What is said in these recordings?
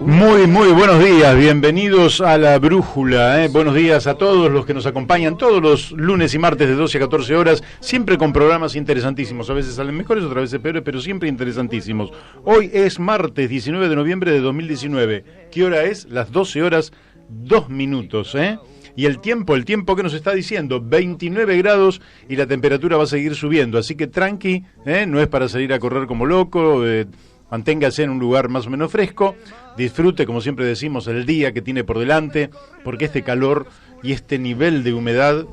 Muy buenos días, bienvenidos a La Brújula, Buenos días a todos los que nos acompañan todos los lunes y martes de 12 a 14 horas, siempre con programas interesantísimos, a veces salen mejores, otras veces peores, pero siempre interesantísimos. Hoy es martes 19 de noviembre de 2019, ¿qué hora es? Las 12 horas 2 minutos, Y el tiempo que nos está diciendo, 29 grados y la temperatura va a seguir subiendo, así que tranqui, no es para salir a correr como loco, manténgase en un lugar más o menos fresco, disfrute, como siempre decimos, el día que tiene por delante, porque este calor y este nivel de humedad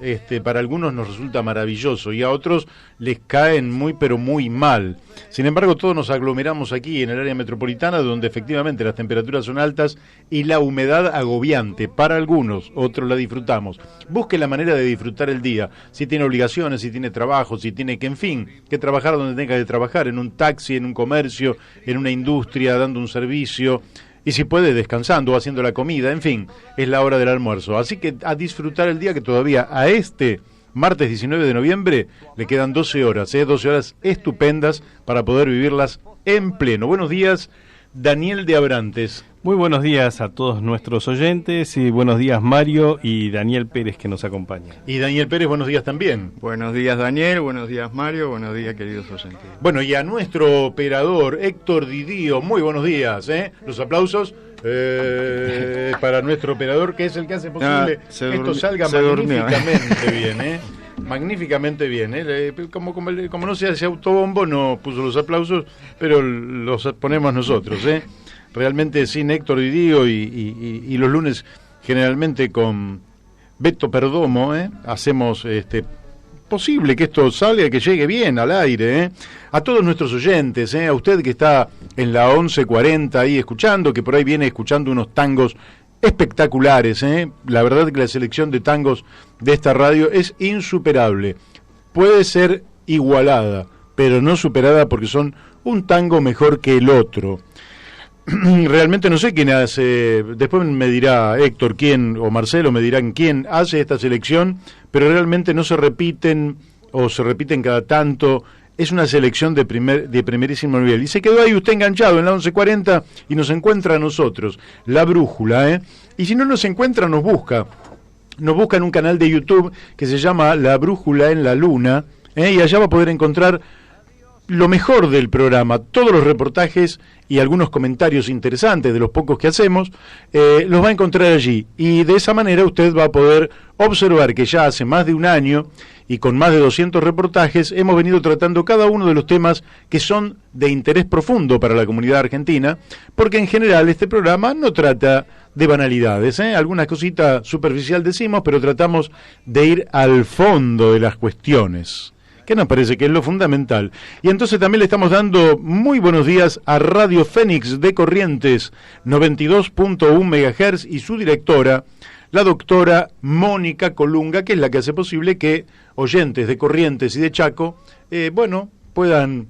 para algunos nos resulta maravilloso y a otros les caen muy pero muy mal. Sin embargo, todos nos aglomeramos aquí en el área metropolitana, donde efectivamente las temperaturas son altas y la humedad agobiante. Para algunos, otros la disfrutamos. Busque la manera de disfrutar el día. Si tiene obligaciones, si tiene trabajo, si tiene que, en fin, que trabajar donde tenga que trabajar, en un taxi, en un comercio, en una industria, dando un servicio. Y si puede, descansando o haciendo la comida, en fin, es la hora del almuerzo. Así que a disfrutar el día, que todavía a martes 19 de noviembre le quedan 12 horas, 12 horas estupendas para poder vivirlas en pleno. Buenos días, Daniel de Abrantes. Muy buenos días a todos nuestros oyentes y buenos días Mario y Daniel Pérez que nos acompaña. Y Daniel Pérez, buenos días también. Buenos días Daniel, buenos días Mario, buenos días queridos oyentes. Bueno, y a nuestro operador Héctor Didío, muy buenos días, Los aplausos para nuestro operador, que es el que hace posible que esto salga magníficamente bien, magníficamente bien, como no se hace autobombo, no puso los aplausos, pero los ponemos nosotros, Realmente sin Héctor Didío y los lunes generalmente con Beto Perdomo, hacemos posible que esto salga, que llegue bien al aire, A todos nuestros oyentes, a usted que está en la 11:40 ahí escuchando, que por ahí viene escuchando unos tangos espectaculares, La verdad que la selección de tangos de esta radio es insuperable. Puede ser igualada, pero no superada porque son un tango mejor que el otro. Realmente no sé quién hace, después me dirá Héctor quién, o Marcelo me dirán quién hace esta selección, pero realmente no se repiten, o se repiten cada tanto. Es una selección de primerísimo nivel. Y se quedó ahí usted enganchado en la 11:40 y nos encuentra a nosotros, La Brújula, Y si no nos encuentra, nos busca en un canal de YouTube que se llama La Brújula en la Luna, y allá va a poder encontrar lo mejor del programa, todos los reportajes y algunos comentarios interesantes de los pocos que hacemos, los va a encontrar allí. Y de esa manera usted va a poder observar que ya hace más de un año y con más de 200 reportajes hemos venido tratando cada uno de los temas que son de interés profundo para la comunidad argentina, porque en general este programa no trata de banalidades, alguna cosita superficial decimos, pero tratamos de ir al fondo de las cuestiones, que nos parece que es lo fundamental. Y entonces también le estamos dando muy buenos días a Radio Fénix de Corrientes, 92.1 MHz, y su directora, la doctora Mónica Colunga, que es la que hace posible que oyentes de Corrientes y de Chaco, puedan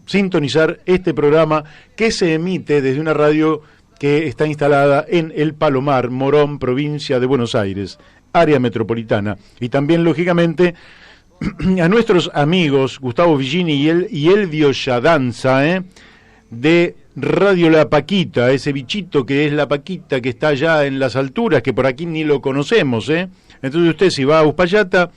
sintonizar este programa que se emite desde una radio que está instalada en El Palomar, Morón, provincia de Buenos Aires, área metropolitana. Y también, lógicamente, a nuestros amigos Gustavo Villini y Elvio Yadanza, de Radio La Paquita, ese bichito que es la Paquita, que está allá en las alturas, que por aquí ni lo conocemos, Entonces usted, si va a Uspallata,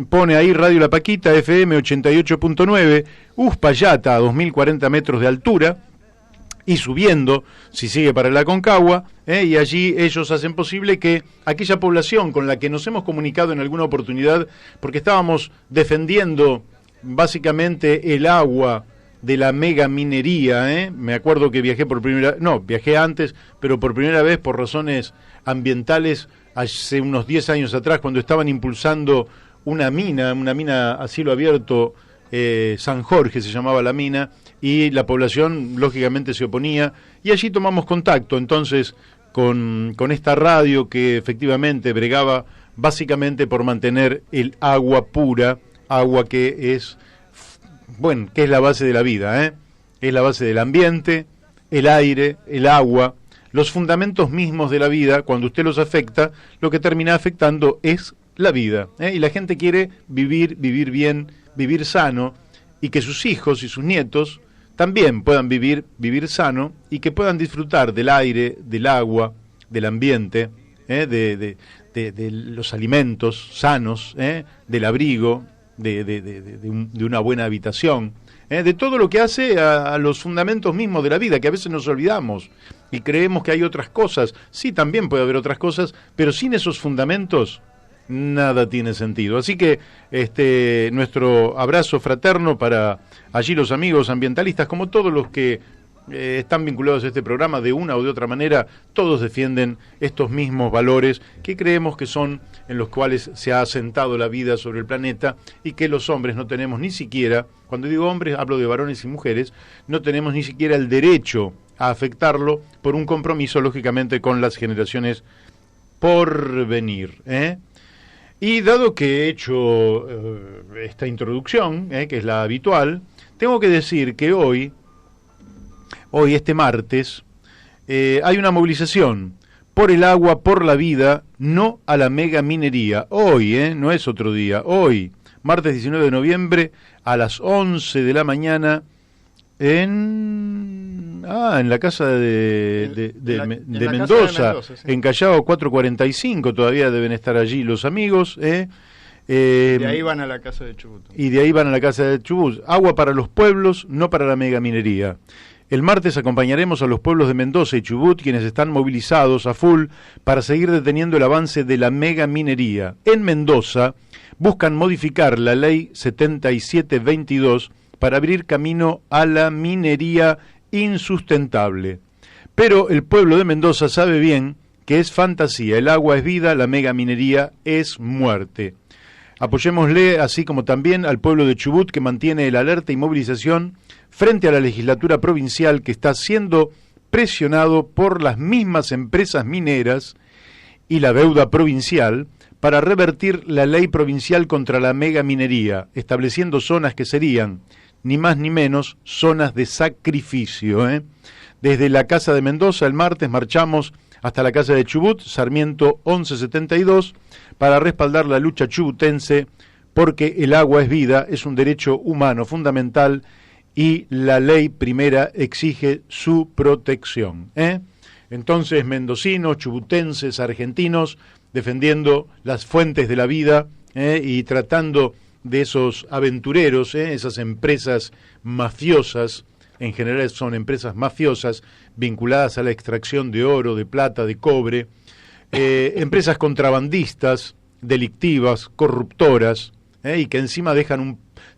pone ahí Radio La Paquita, FM 88.9, Uspallata a 2040 metros de altura, y subiendo, si sigue para la Aconcagua, y allí ellos hacen posible que aquella población con la que nos hemos comunicado en alguna oportunidad, porque estábamos defendiendo básicamente el agua de la mega minería, me acuerdo que viajé antes, pero por primera vez por razones ambientales, hace unos 10 años atrás, cuando estaban impulsando una mina a cielo abierto, San Jorge se llamaba la mina, y la población lógicamente se oponía, y allí tomamos contacto entonces con esta radio que efectivamente bregaba básicamente por mantener el agua pura, agua que es la base de la vida, es la base del ambiente, el aire, el agua, los fundamentos mismos de la vida. Cuando usted los afecta, lo que termina afectando es la vida, y la gente quiere vivir bien, vivir sano, y que sus hijos y sus nietos también puedan vivir sano y que puedan disfrutar del aire, del agua, del ambiente, de los alimentos sanos, del abrigo, de una buena habitación, de todo lo que hace a los fundamentos mismos de la vida, que a veces nos olvidamos y creemos que hay otras cosas. Sí, también puede haber otras cosas, pero sin esos fundamentos nada tiene sentido. Así que nuestro abrazo fraterno para allí los amigos ambientalistas, como todos los que están vinculados a este programa de una o de otra manera, todos defienden estos mismos valores que creemos que son en los cuales se ha asentado la vida sobre el planeta y que los hombres no tenemos ni siquiera, cuando digo hombres hablo de varones y mujeres, no tenemos ni siquiera el derecho a afectarlo por un compromiso lógicamente con las generaciones por venir, Y dado que he hecho esta introducción, que es la habitual, tengo que decir que hoy, este martes, hay una movilización por el agua, por la vida, no a la mega minería. Hoy, no es otro día, hoy, martes 19 de noviembre, a las 11 de la mañana, en la casa de Mendoza, sí. En Callao 445, todavía deben estar allí los amigos. De ahí van a la casa de Chubut. Y de ahí van a la casa de Chubut. Agua para los pueblos, no para la mega minería. El martes acompañaremos a los pueblos de Mendoza y Chubut, quienes están movilizados a full para seguir deteniendo el avance de la mega minería. En Mendoza buscan modificar la ley 7722 para abrir camino a la minería insustentable. Pero el pueblo de Mendoza sabe bien que es fantasía, el agua es vida, la mega minería es muerte. Apoyémosle, así como también al pueblo de Chubut, que mantiene el alerta y movilización frente a la legislatura provincial, que está siendo presionado por las mismas empresas mineras y la deuda provincial para revertir la ley provincial contra la mega minería, estableciendo zonas que serían ni más ni menos zonas de sacrificio. Desde la Casa de Mendoza el martes marchamos hasta la Casa de Chubut, Sarmiento 1172, para respaldar la lucha chubutense, porque el agua es vida, es un derecho humano fundamental y la ley primera exige su protección. Entonces, mendocinos, chubutenses, argentinos, defendiendo las fuentes de la vida y tratando de esos aventureros, esas empresas mafiosas, en general son empresas mafiosas vinculadas a la extracción de oro, de plata, de cobre, empresas contrabandistas, delictivas, corruptoras, y que encima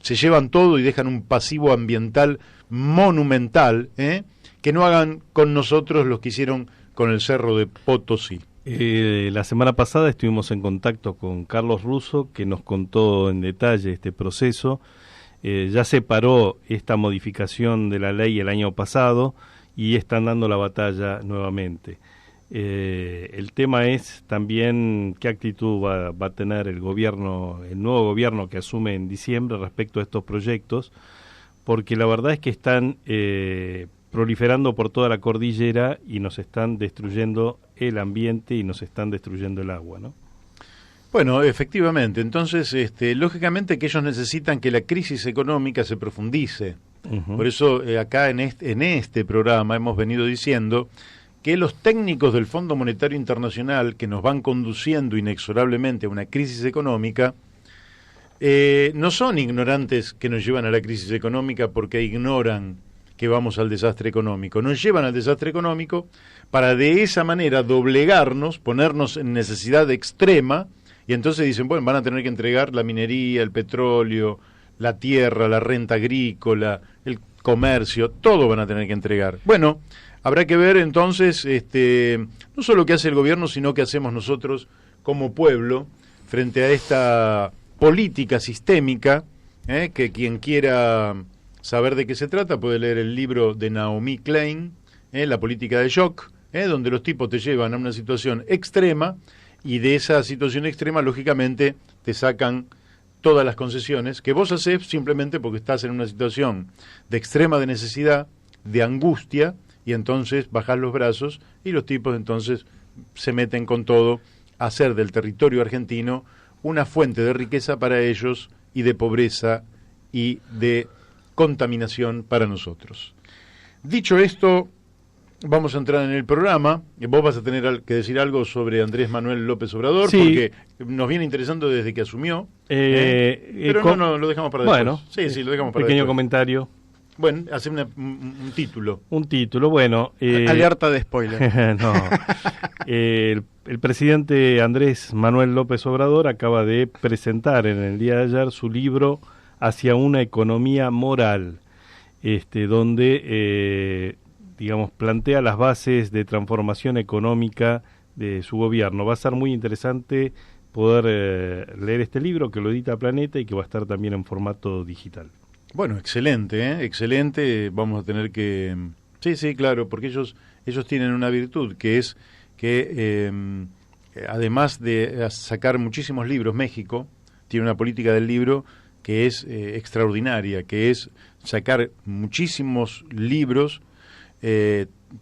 se llevan todo y dejan un pasivo ambiental monumental, que no hagan con nosotros los que hicieron con el Cerro de Potosí. La semana pasada estuvimos en contacto con Carlos Russo, que nos contó en detalle este proceso. Ya se paró esta modificación de la ley el año pasado y están dando la batalla nuevamente. El tema es también qué actitud va a tener el nuevo gobierno que asume en diciembre respecto a estos proyectos, porque la verdad es que están proliferando por toda la cordillera y nos están destruyendo el ambiente y nos están destruyendo el agua, ¿no? Bueno, efectivamente. Entonces, lógicamente que ellos necesitan que la crisis económica se profundice. Uh-huh. Por eso acá en este programa hemos venido diciendo que los técnicos del Fondo Monetario Internacional, que nos van conduciendo inexorablemente a una crisis económica, no son ignorantes que nos llevan a la crisis económica porque ignoran que vamos al desastre económico. Nos llevan al desastre económico para de esa manera doblegarnos, ponernos en necesidad extrema, y entonces dicen, bueno, van a tener que entregar la minería, el petróleo, la tierra, la renta agrícola, el comercio, todo van a tener que entregar. Bueno, habrá que ver entonces no solo qué hace el gobierno, sino qué hacemos nosotros como pueblo frente a esta política sistémica, que quien quiera saber de qué se trata puede leer el libro de Naomi Klein, La política de shock, donde los tipos te llevan a una situación extrema y de esa situación extrema lógicamente te sacan todas las concesiones que vos haces simplemente porque estás en una situación de extrema de necesidad, de angustia, y entonces bajás los brazos y los tipos entonces se meten con todo a hacer del territorio argentino una fuente de riqueza para ellos y de pobreza y de contaminación para nosotros. Dicho esto, vamos a entrar en el programa. Vos vas a tener que decir algo sobre Andrés Manuel López Obrador, sí, porque nos viene interesando desde que asumió. Pero no, lo dejamos para después. Bueno, sí, lo dejamos para pequeño después. Comentario. Bueno, hace un título. Un título, bueno. Alerta de spoiler. No. El presidente Andrés Manuel López Obrador acaba de presentar en el día de ayer su libro Hacia una economía moral, donde digamos, plantea las bases de transformación económica de su gobierno. Va a ser muy interesante poder leer este libro, que lo edita Planeta y que va a estar también en formato digital. Bueno, excelente, excelente. Vamos a tener que... Sí, claro, porque ellos tienen una virtud, que es que además de sacar muchísimos libros, México tiene una política del libro que es extraordinaria, que es sacar muchísimos libros,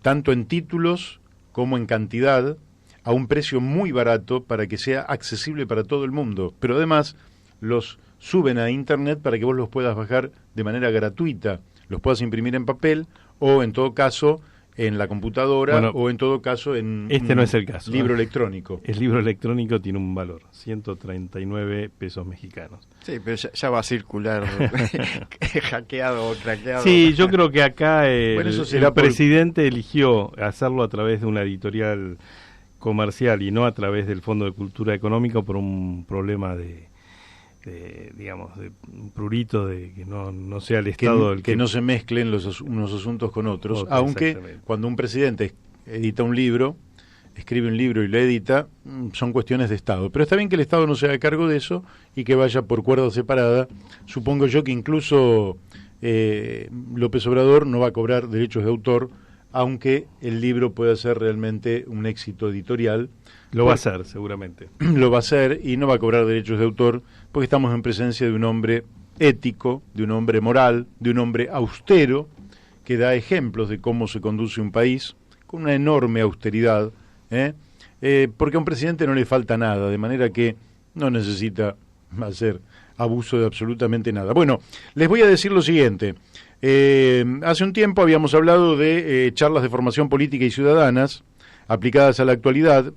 tanto en títulos como en cantidad, a un precio muy barato para que sea accesible para todo el mundo. Pero además los suben a internet para que vos los puedas bajar de manera gratuita, los puedas imprimir en papel o en todo caso en la computadora, bueno, o en todo caso en no es el caso, libro electrónico. El libro electrónico tiene un valor, 139 pesos mexicanos. Sí, pero ya va a circular hackeado o craqueado. Sí, yo creo que acá el presidente eligió hacerlo a través de una editorial comercial y no a través del Fondo de Cultura Económica por un problema de un prurito de que no sea el Estado que no se mezclen unos asuntos con otros, aunque cuando un presidente edita un libro, escribe un libro y lo edita, son cuestiones de Estado. Pero está bien que el Estado no se haga cargo de eso y que vaya por cuerda separada. Supongo yo que incluso López Obrador no va a cobrar derechos de autor, aunque el libro pueda ser realmente un éxito editorial. Lo va a hacer, seguramente. Lo va a hacer y no va a cobrar derechos de autor, porque estamos en presencia de un hombre ético, de un hombre moral, de un hombre austero, que da ejemplos de cómo se conduce un país, con una enorme austeridad, porque a un presidente no le falta nada, de manera que no necesita hacer abuso de absolutamente nada. Bueno, les voy a decir lo siguiente. Hace un tiempo habíamos hablado de charlas de formación política y ciudadanas aplicadas a la actualidad.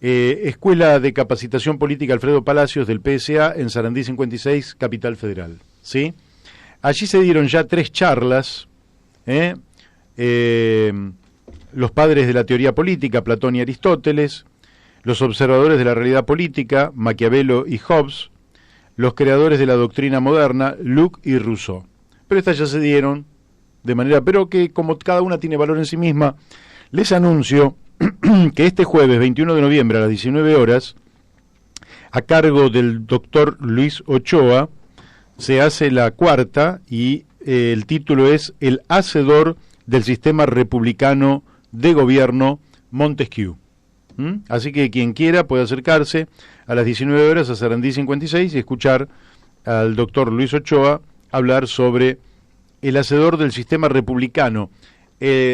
Escuela de Capacitación Política Alfredo Palacios del PSA en Sarandí 56, Capital Federal. ¿Sí? Allí se dieron ya 3 charlas. Los padres de la teoría política, Platón y Aristóteles, los observadores de la realidad política, Maquiavelo y Hobbes, los creadores de la doctrina moderna, Locke y Rousseau. Pero estas ya se dieron de manera, pero que como cada una tiene valor en sí misma, les anuncio que este jueves 21 de noviembre a las 19 horas, a cargo del doctor Luis Ochoa, se hace la cuarta y el título es El hacedor del sistema republicano de gobierno, Montesquieu. Así que quien quiera puede acercarse a las 19 horas a Sarandí 56 y escuchar al doctor Luis Ochoa hablar sobre el hacedor del sistema republicano.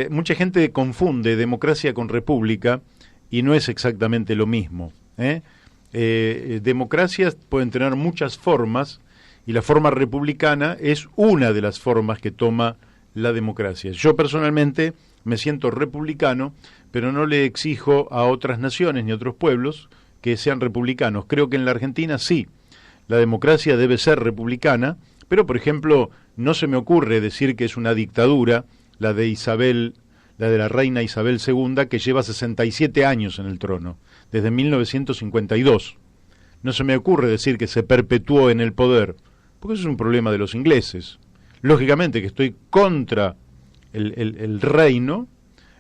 Mucha gente confunde democracia con república y no es exactamente lo mismo. Democracias pueden tener muchas formas y la forma republicana es una de las formas que toma la democracia. Yo personalmente me siento republicano, pero no le exijo a otras naciones ni a otros pueblos que sean republicanos. Creo que en la Argentina sí, la democracia debe ser republicana, pero por ejemplo no se me ocurre decir que es una dictadura la de la reina Isabel II, que lleva 67 años en el trono, desde 1952. No se me ocurre decir que se perpetuó en el poder, porque eso es un problema de los ingleses. Lógicamente que estoy contra el reino,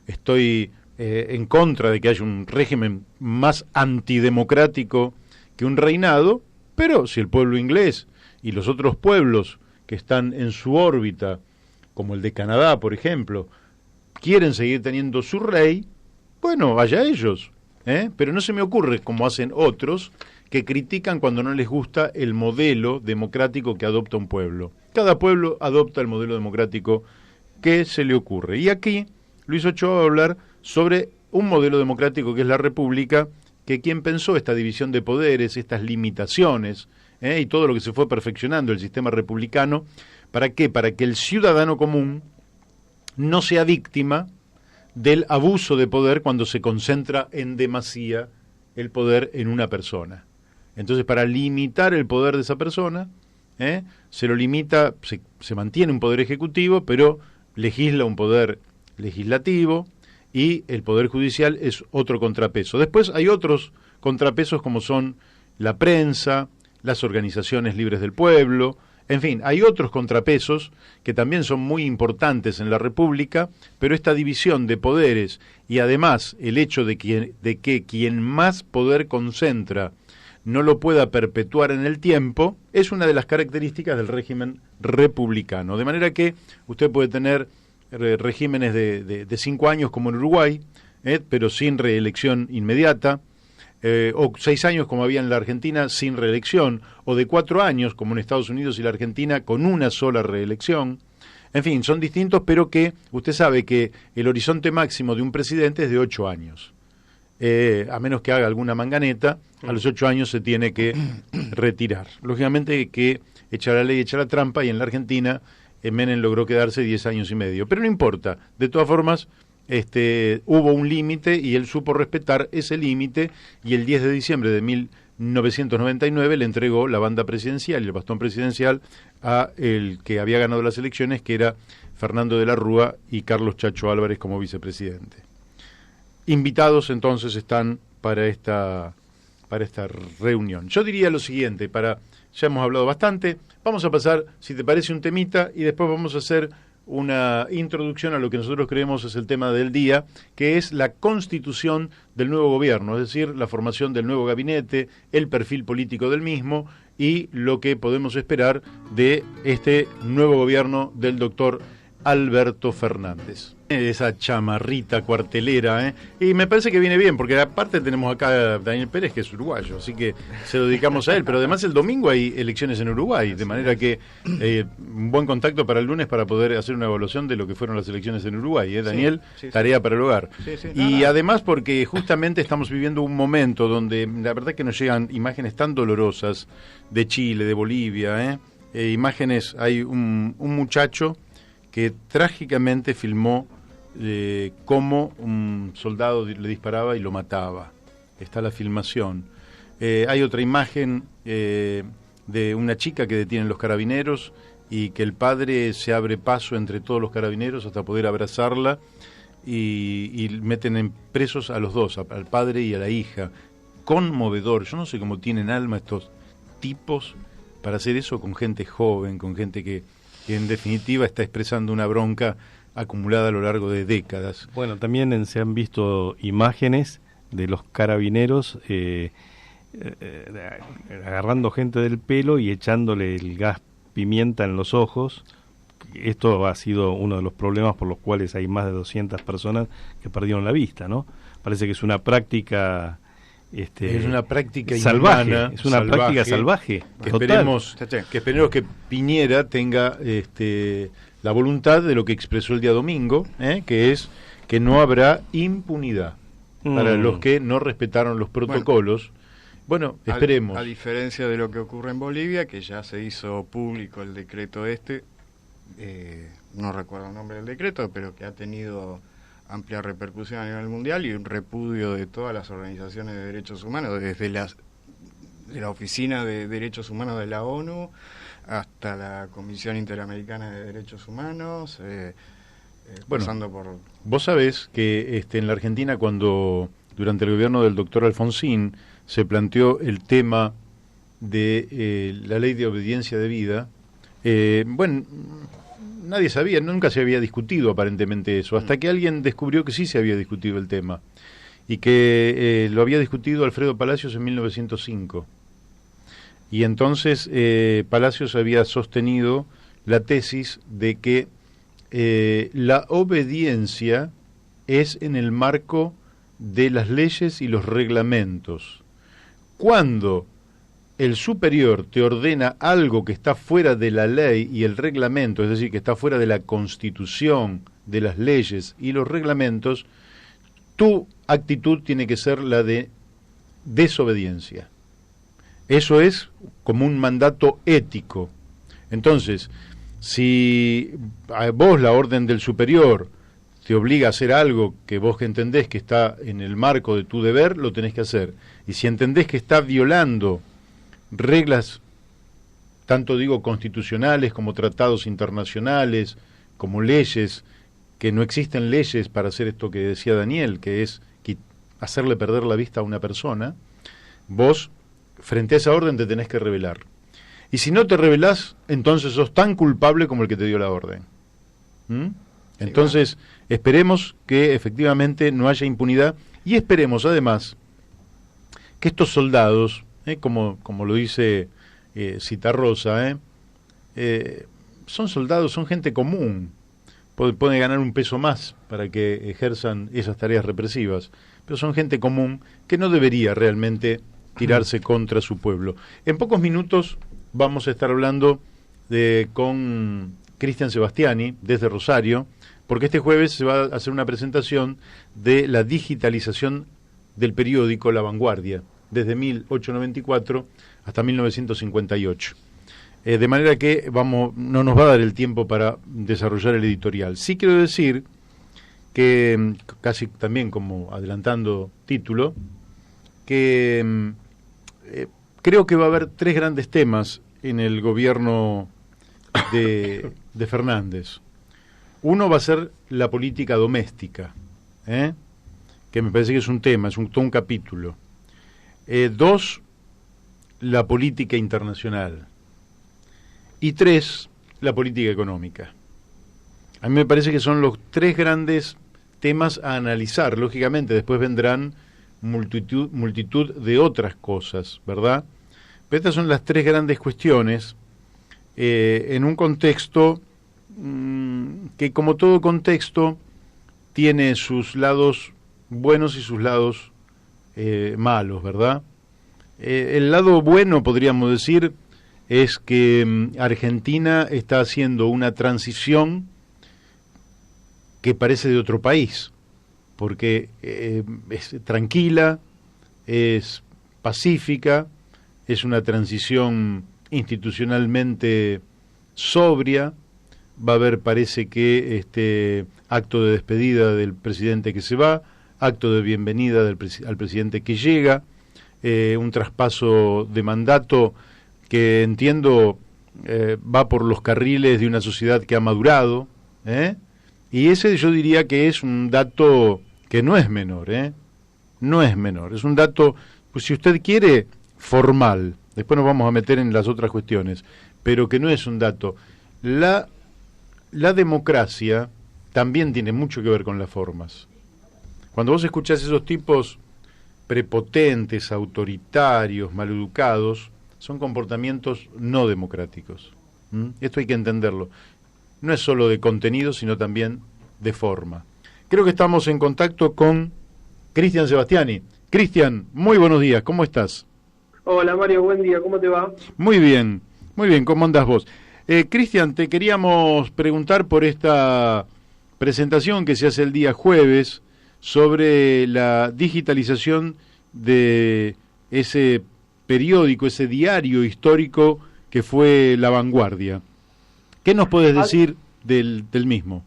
estoy en contra de que haya un régimen más antidemocrático que un reinado, pero si el pueblo inglés y los otros pueblos que están en su órbita, como el de Canadá, por ejemplo, quieren seguir teniendo su rey, bueno, vaya ellos, pero no se me ocurre, como hacen otros, que critican cuando no les gusta el modelo democrático que adopta un pueblo. Cada pueblo adopta el modelo democrático que se le ocurre. Y aquí Luis Ochoa va a hablar sobre un modelo democrático que es la República, que quien pensó esta división de poderes, estas limitaciones, y todo lo que se fue perfeccionando el sistema republicano, ¿Para qué? Para que el ciudadano común no sea víctima del abuso de poder cuando se concentra en demasía el poder en una persona. Entonces, para limitar el poder de esa persona, se lo limita, se mantiene un poder ejecutivo, pero legisla un poder legislativo, y el poder judicial es otro contrapeso. Después hay otros contrapesos como son la prensa, las organizaciones libres del pueblo, en fin, hay otros contrapesos que también son muy importantes en la República, pero esta división de poderes y además el hecho de que quien más poder concentra no lo pueda perpetuar en el tiempo, es una de las características del régimen republicano. De manera que usted puede tener regímenes de 5 años como en Uruguay, pero sin reelección inmediata, o 6 años como había en la Argentina sin reelección, o de 4 años como en Estados Unidos y la Argentina con una sola reelección. En fin, son distintos, pero que usted sabe que el horizonte máximo de un presidente es de 8 años. A menos que haga alguna manganeta, a los 8 años se tiene que retirar. Lógicamente que echa la ley, echa la trampa, y en la Argentina Menem logró quedarse 10 años y medio. Pero no importa, de todas formas, hubo un límite y él supo respetar ese límite, y el 10 de diciembre de 1999 le entregó la banda presidencial y el bastón presidencial a el que había ganado las elecciones, que era Fernando de la Rúa, y Carlos Chacho Álvarez como vicepresidente. Invitados entonces están para esta reunión. Yo diría lo siguiente, ya hemos hablado bastante, vamos a pasar, si te parece, un temita, y después vamos a hacer una introducción a lo que nosotros creemos es el tema del día, que es la constitución del nuevo gobierno, es decir, la formación del nuevo gabinete, el perfil político del mismo y lo que podemos esperar de este nuevo gobierno del doctor Alberto Fernández. Esa chamarrita cuartelera, y me parece que viene bien, porque aparte tenemos acá a Daniel Pérez, que es uruguayo, así que se lo dedicamos a él, pero además el domingo hay elecciones en Uruguay, de manera que un buen contacto para el lunes para poder hacer una evaluación de lo que fueron las elecciones en Uruguay, Daniel, sí, tarea para el hogar. Sí, y además porque justamente estamos viviendo un momento donde la verdad que nos llegan imágenes tan dolorosas de Chile, de Bolivia, imágenes, hay un muchacho que trágicamente filmó cómo un soldado le disparaba y lo mataba. Está la filmación. Hay otra imagen de una chica que detienen los carabineros y que el padre se abre paso entre todos los carabineros hasta poder abrazarla, y meten en presos a los dos, al padre y a la hija. Conmovedor. Yo no sé cómo tienen alma estos tipos para hacer eso con gente joven, con gente que en definitiva está expresando una bronca acumulada a lo largo de décadas. Bueno, también se han visto imágenes de los carabineros agarrando gente del pelo y echándole el gas pimienta en los ojos. Esto ha sido uno de los problemas por los cuales hay más de 200 personas que perdieron la vista, ¿no? Parece que es una práctica es una práctica salvaje, inhumana, es una práctica salvaje. Que esperemos que Piñera tenga la voluntad de lo que expresó el día domingo, que es que no habrá impunidad para los que no respetaron los protocolos. Bueno, esperemos. A diferencia de lo que ocurre en Bolivia, que ya se hizo público el decreto no recuerdo el nombre del decreto, pero que ha tenido amplia repercusión a nivel mundial y un repudio de todas las organizaciones de derechos humanos, desde de la Oficina de Derechos Humanos de la ONU hasta la Comisión Interamericana de Derechos Humanos, pasando por... Vos sabés que en la Argentina, cuando durante el gobierno del doctor Alfonsín se planteó el tema de la ley de obediencia debida, nadie sabía, nunca se había discutido aparentemente eso, hasta que alguien descubrió que sí se había discutido el tema, y que lo había discutido Alfredo Palacios en 1905. Y entonces Palacios había sostenido la tesis de que la obediencia es en el marco de las leyes y los reglamentos. Cuando el superior te ordena algo que está fuera de la ley y el reglamento, es decir, que está fuera de la Constitución, de las leyes y los reglamentos, tu actitud tiene que ser la de desobediencia. Eso es como un mandato ético. Entonces, Si a vos la orden del superior te obliga a hacer algo que vos que entendés que está en el marco de tu deber, lo tenés que hacer. Y si entendés que está violando reglas, tanto digo constitucionales como tratados internacionales, como leyes, que no existen leyes para hacer esto que decía Daniel, que es hacerle perder la vista a una persona, vos, frente a esa orden, te tenés que rebelar. Y si no te rebelás, entonces sos tan culpable como el que te dio la orden. Entonces, esperemos que efectivamente no haya impunidad y esperemos además que estos soldados, como lo dice Citarrosa, son soldados, son gente común, pueden ganar un peso más para que ejerzan esas tareas represivas, pero son gente común que no debería realmente tirarse contra su pueblo. En pocos minutos vamos a estar hablando con Cristian Sebastiani desde Rosario, porque este jueves se va a hacer una presentación de la digitalización del periódico La Vanguardia, desde 1894 hasta 1958. De manera que no nos va a dar el tiempo para desarrollar el editorial. Sí quiero decir que, casi también como adelantando título, que creo que va a haber tres grandes temas en el gobierno de Fernández. Uno va a ser la política doméstica, que me parece que es un tema, es todo un capítulo. Dos, la política internacional. Y tres, la política económica. A mí me parece que son los tres grandes temas a analizar. Lógicamente, después vendrán multitud de otras cosas, ¿verdad? Pero estas son las tres grandes cuestiones en un contexto que, como todo contexto, tiene sus lados buenos y sus lados malos, ¿verdad? El lado bueno, podríamos decir, es que Argentina está haciendo una transición que parece de otro país, porque es tranquila, es pacífica, es una transición institucionalmente sobria. Va a haber, parece que, acto de despedida del presidente que se va, acto de bienvenida al presidente que llega, un traspaso de mandato que entiendo va por los carriles de una sociedad que ha madurado, y ese yo diría que es un dato que no es menor, no es menor, es un dato, pues si usted quiere, formal, después nos vamos a meter en las otras cuestiones, pero que no es un dato. La democracia también tiene mucho que ver con las formas. Cuando vos escuchás esos tipos prepotentes, autoritarios, maleducados, son comportamientos no democráticos. Esto hay que entenderlo. No es solo de contenido, sino también de forma. Creo que estamos en contacto con Cristian Sebastiani. Cristian, muy buenos días, ¿cómo estás? Hola Mario, buen día, ¿cómo te va? Muy bien, ¿cómo andás vos? Cristian, te queríamos preguntar por esta presentación que se hace el día jueves sobre la digitalización de ese periódico, ese diario histórico que fue La Vanguardia. ¿Qué nos puedes decir del mismo?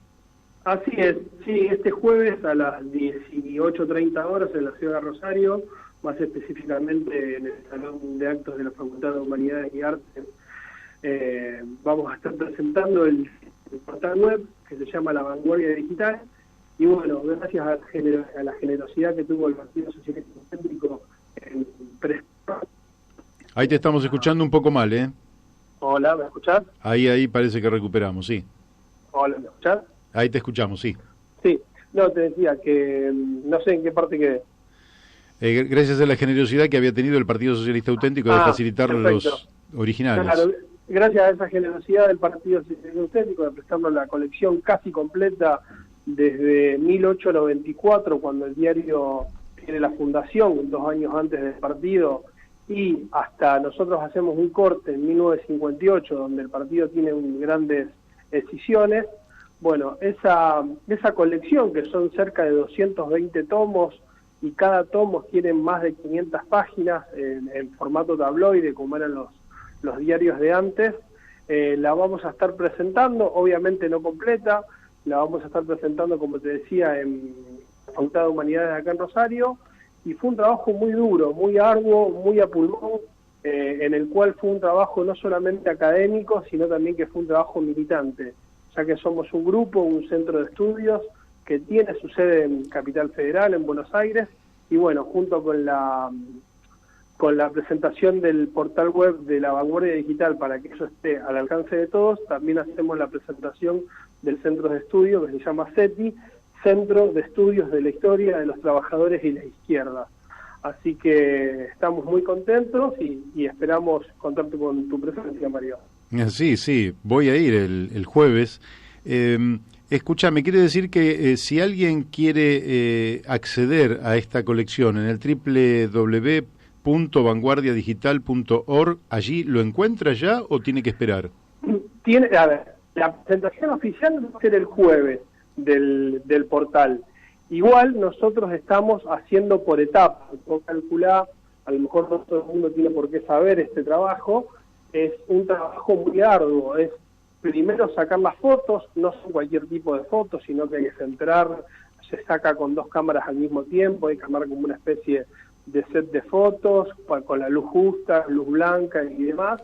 Así es, sí, este jueves a las 18:30 horas en la ciudad de Rosario, más específicamente en el Salón de Actos de la Facultad de Humanidades y Artes, vamos a estar presentando el portal web que se llama La Vanguardia Digital, y bueno, gracias a la generosidad que tuvo el Partido Socialista Auténtico en Ahí te estamos escuchando un poco mal, ¿eh? Hola, ¿me escuchás? Ahí parece que recuperamos, sí. Hola, ¿me escuchás? Ahí te escuchamos, sí. Sí, no, te decía que no sé en qué parte quedé. Gracias a la generosidad que había tenido el Partido Socialista Auténtico de facilitar los originales. Claro, gracias a esa generosidad del Partido Socialista Auténtico de prestarnos la colección casi completa desde 1894, cuando el diario tiene la fundación, 2 años antes del partido, y hasta nosotros hacemos un corte en 1958, donde el partido tiene grandes escisiones. Bueno, esa colección, que son cerca de 220 tomos, y cada tomo tiene más de 500 páginas en formato tabloide, como eran los diarios de antes, La vamos a estar presentando, obviamente no completa, la vamos a estar presentando, como te decía, en Facultad de Humanidades acá en Rosario, y fue un trabajo muy duro, muy arduo, muy a pulmón, en el cual fue un trabajo no solamente académico, sino también que fue un trabajo militante, ya que somos un grupo, un centro de estudios que tiene su sede en Capital Federal, en Buenos Aires, y bueno, junto con la presentación del portal web de la Vanguardia Digital para que eso esté al alcance de todos, también hacemos la presentación del centro de estudio que se llama CETI, Centro de Estudios de la Historia de los Trabajadores y la Izquierda. Así que estamos muy contentos y esperamos contarte con tu presencia, Mario. Sí, voy a ir el jueves. Escúchame, quiere decir que si alguien quiere acceder a esta colección en el www.vanguardiadigital.org, ¿allí lo encuentra ya o tiene que esperar? A ver, la presentación oficial va a ser el jueves del portal. Igual nosotros estamos haciendo por etapas. Vos calculá, a lo mejor no todo el mundo tiene por qué saber este trabajo, es un trabajo muy arduo, es primero sacar las fotos, no son cualquier tipo de fotos, sino que hay que centrar, se saca con 2 cámaras al mismo tiempo, hay que armar como una especie de set de fotos, con la luz justa, luz blanca y demás.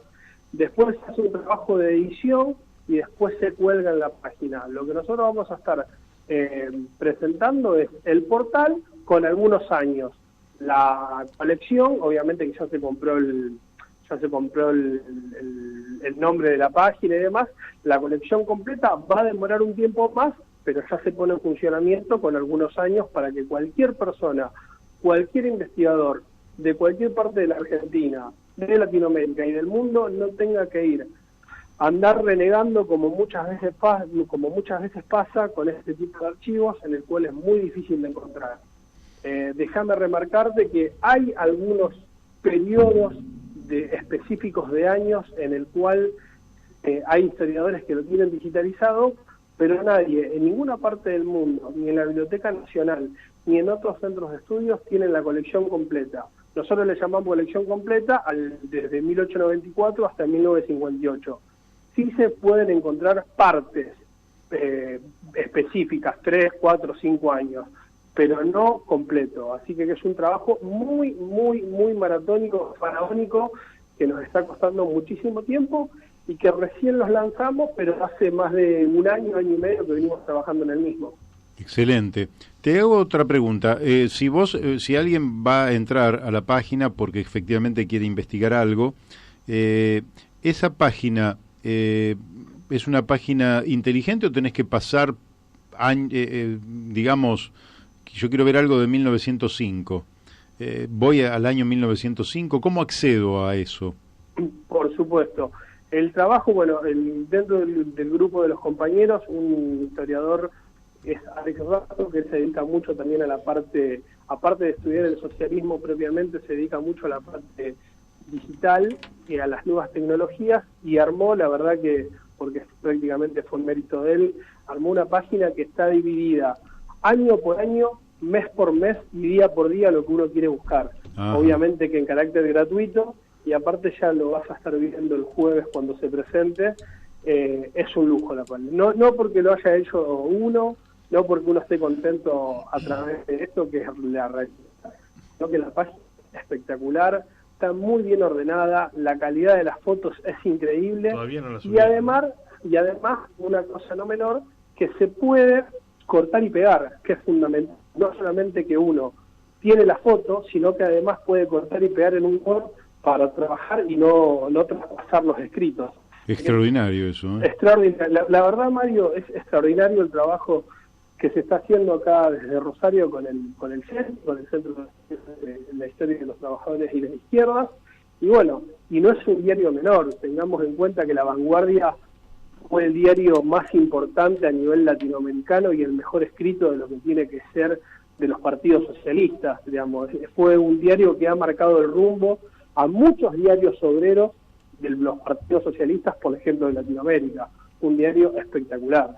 Después se hace un trabajo de edición y después se cuelga en la página. Lo que nosotros vamos a estar presentando es el portal con algunos años. La colección, obviamente que ya se compró el nombre de la página y demás. La colección completa va a demorar un tiempo más, pero ya se pone en funcionamiento con algunos años para que cualquier persona, cualquier investigador de cualquier parte de la Argentina, de Latinoamérica y del mundo no tenga que ir a andar renegando como muchas veces pasa con este tipo de archivos, en el cual es muy difícil de encontrar. Déjame remarcarte que hay algunos periodos específicos de años en el cual hay historiadores que lo tienen digitalizado, pero nadie en ninguna parte del mundo, ni en la Biblioteca Nacional, ni en otros centros de estudios, tienen la colección completa. Nosotros le llamamos colección completa desde 1894 hasta 1958. Sí se pueden encontrar partes específicas, 3, 4, 5 años, pero no completo. Así que es un trabajo muy, muy, muy maratónico, faraónico, que nos está costando muchísimo tiempo y que recién los lanzamos, pero hace más de un año y medio que venimos trabajando en el mismo. Excelente. Te hago otra pregunta. Si alguien va a entrar a la página porque efectivamente quiere investigar algo, esa página es una página inteligente o tenés que pasar, digamos, yo quiero ver algo de 1905. Voy al año 1905. ¿Cómo accedo a eso? Por supuesto. El trabajo, bueno, dentro del grupo de los compañeros, un historiador es Alex Rato, que se dedica mucho también a la parte, aparte de estudiar el socialismo propiamente, se dedica mucho a la parte digital y a las nuevas tecnologías, y armó, la verdad que, porque prácticamente fue un mérito de él, armó una página que está dividida año por año, mes por mes y día por día lo que uno quiere buscar. Ajá. Obviamente que en carácter gratuito, y aparte ya lo vas a estar viendo el jueves cuando se presente. Es un lujo la página. No porque lo haya hecho uno, no porque uno esté contento a través de esto, que es la realidad, sino que la página es espectacular, está muy bien ordenada, la calidad de las fotos es increíble, y además, una cosa no menor, que se puede cortar y pegar, que es fundamental. No solamente que uno tiene la foto, sino que además puede cortar y pegar en un Word para trabajar y no traspasar los escritos. Extraordinario eso, ¿eh? Extraordinario. La verdad, Mario, es extraordinario el trabajo que se está haciendo acá desde Rosario con el Centro de la Historia de los Trabajadores y las Izquierdas. Y bueno, y no es un diario menor. Tengamos en cuenta que La Vanguardia fue el diario más importante a nivel latinoamericano y el mejor escrito de lo que tiene que ser de los partidos socialistas, digamos. Fue un diario que ha marcado el rumbo a muchos diarios obreros de los partidos socialistas, por ejemplo, de Latinoamérica. Un diario espectacular.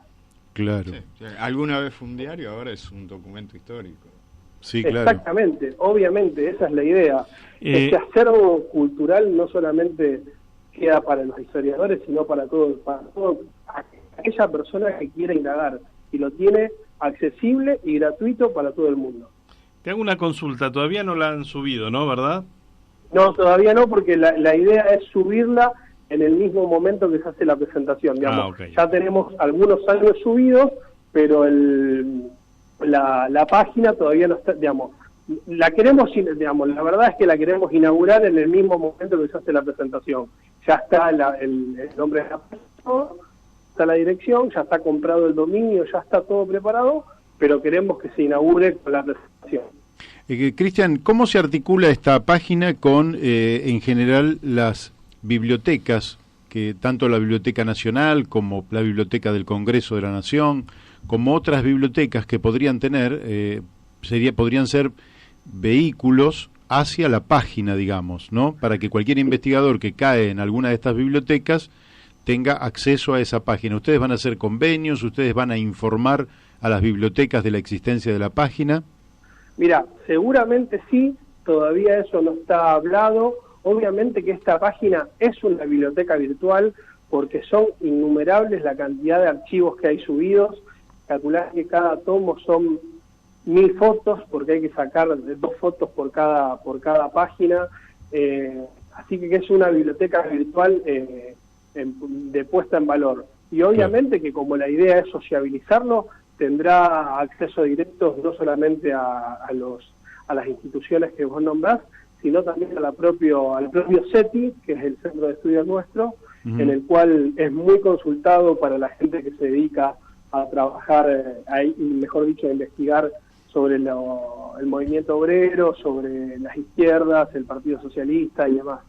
Claro. Sí. Alguna vez fue un diario, ahora es un documento histórico. Sí, claro. Exactamente, obviamente, esa es la idea. Este acervo cultural no solamente queda para los historiadores, sino para todo aquella persona que quiera indagar, y lo tiene accesible y gratuito para todo el mundo. Te hago una consulta, todavía no la han subido, ¿no? ¿Verdad? No, todavía no, porque la idea es subirla en el mismo momento que se hace la presentación, digamos. Okay. Ya tenemos algunos años subidos, pero la página todavía no está, digamos, la verdad es que la queremos inaugurar en el mismo momento que se hace la presentación. Ya está el nombre de la persona, está la dirección, ya está comprado el dominio, ya está todo preparado, pero queremos que se inaugure con la presentación. Cristian, ¿cómo se articula esta página con, en general, las bibliotecas, que tanto la Biblioteca Nacional como la Biblioteca del Congreso de la Nación, como otras bibliotecas que podrían tener, podrían ser vehículos hacia la página, digamos, ¿no? Para que cualquier investigador que cae en alguna de estas bibliotecas tenga acceso a esa página. ¿Ustedes van a hacer convenios? ¿Ustedes van a informar a las bibliotecas de la existencia de la página? Mira, seguramente sí, todavía eso no está hablado. Obviamente que esta página es una biblioteca virtual porque son innumerables la cantidad de archivos que hay subidos. Calcular que cada tomo son 1000 fotos, porque hay que sacar 2 fotos por cada página. Así que es una biblioteca virtual de puesta en valor. Y obviamente que como la idea es sociabilizarlo, tendrá acceso directo no solamente a las instituciones que vos nombrás, sino también al propio CETI, que es el centro de estudios nuestro, en el cual es muy consultado para la gente que se dedica a trabajar ahí, mejor dicho, a investigar sobre el movimiento obrero, sobre las izquierdas, el Partido Socialista y demás.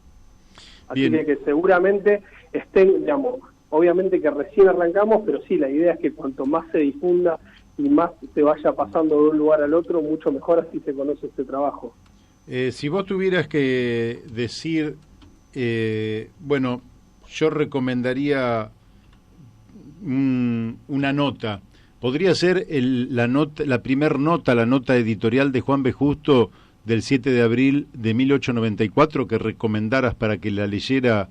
Así que seguramente estén, digamos, obviamente que recién arrancamos, pero sí, la idea es que cuanto más se difunda y más se vaya pasando de un lugar al otro, mucho mejor así se conoce este trabajo. Si vos tuvieras que decir, bueno, yo recomendaría una nota. ¿Podría ser la primer nota, la nota editorial de Juan B. Justo del 7 de abril de 1894 que recomendaras para que la leyera,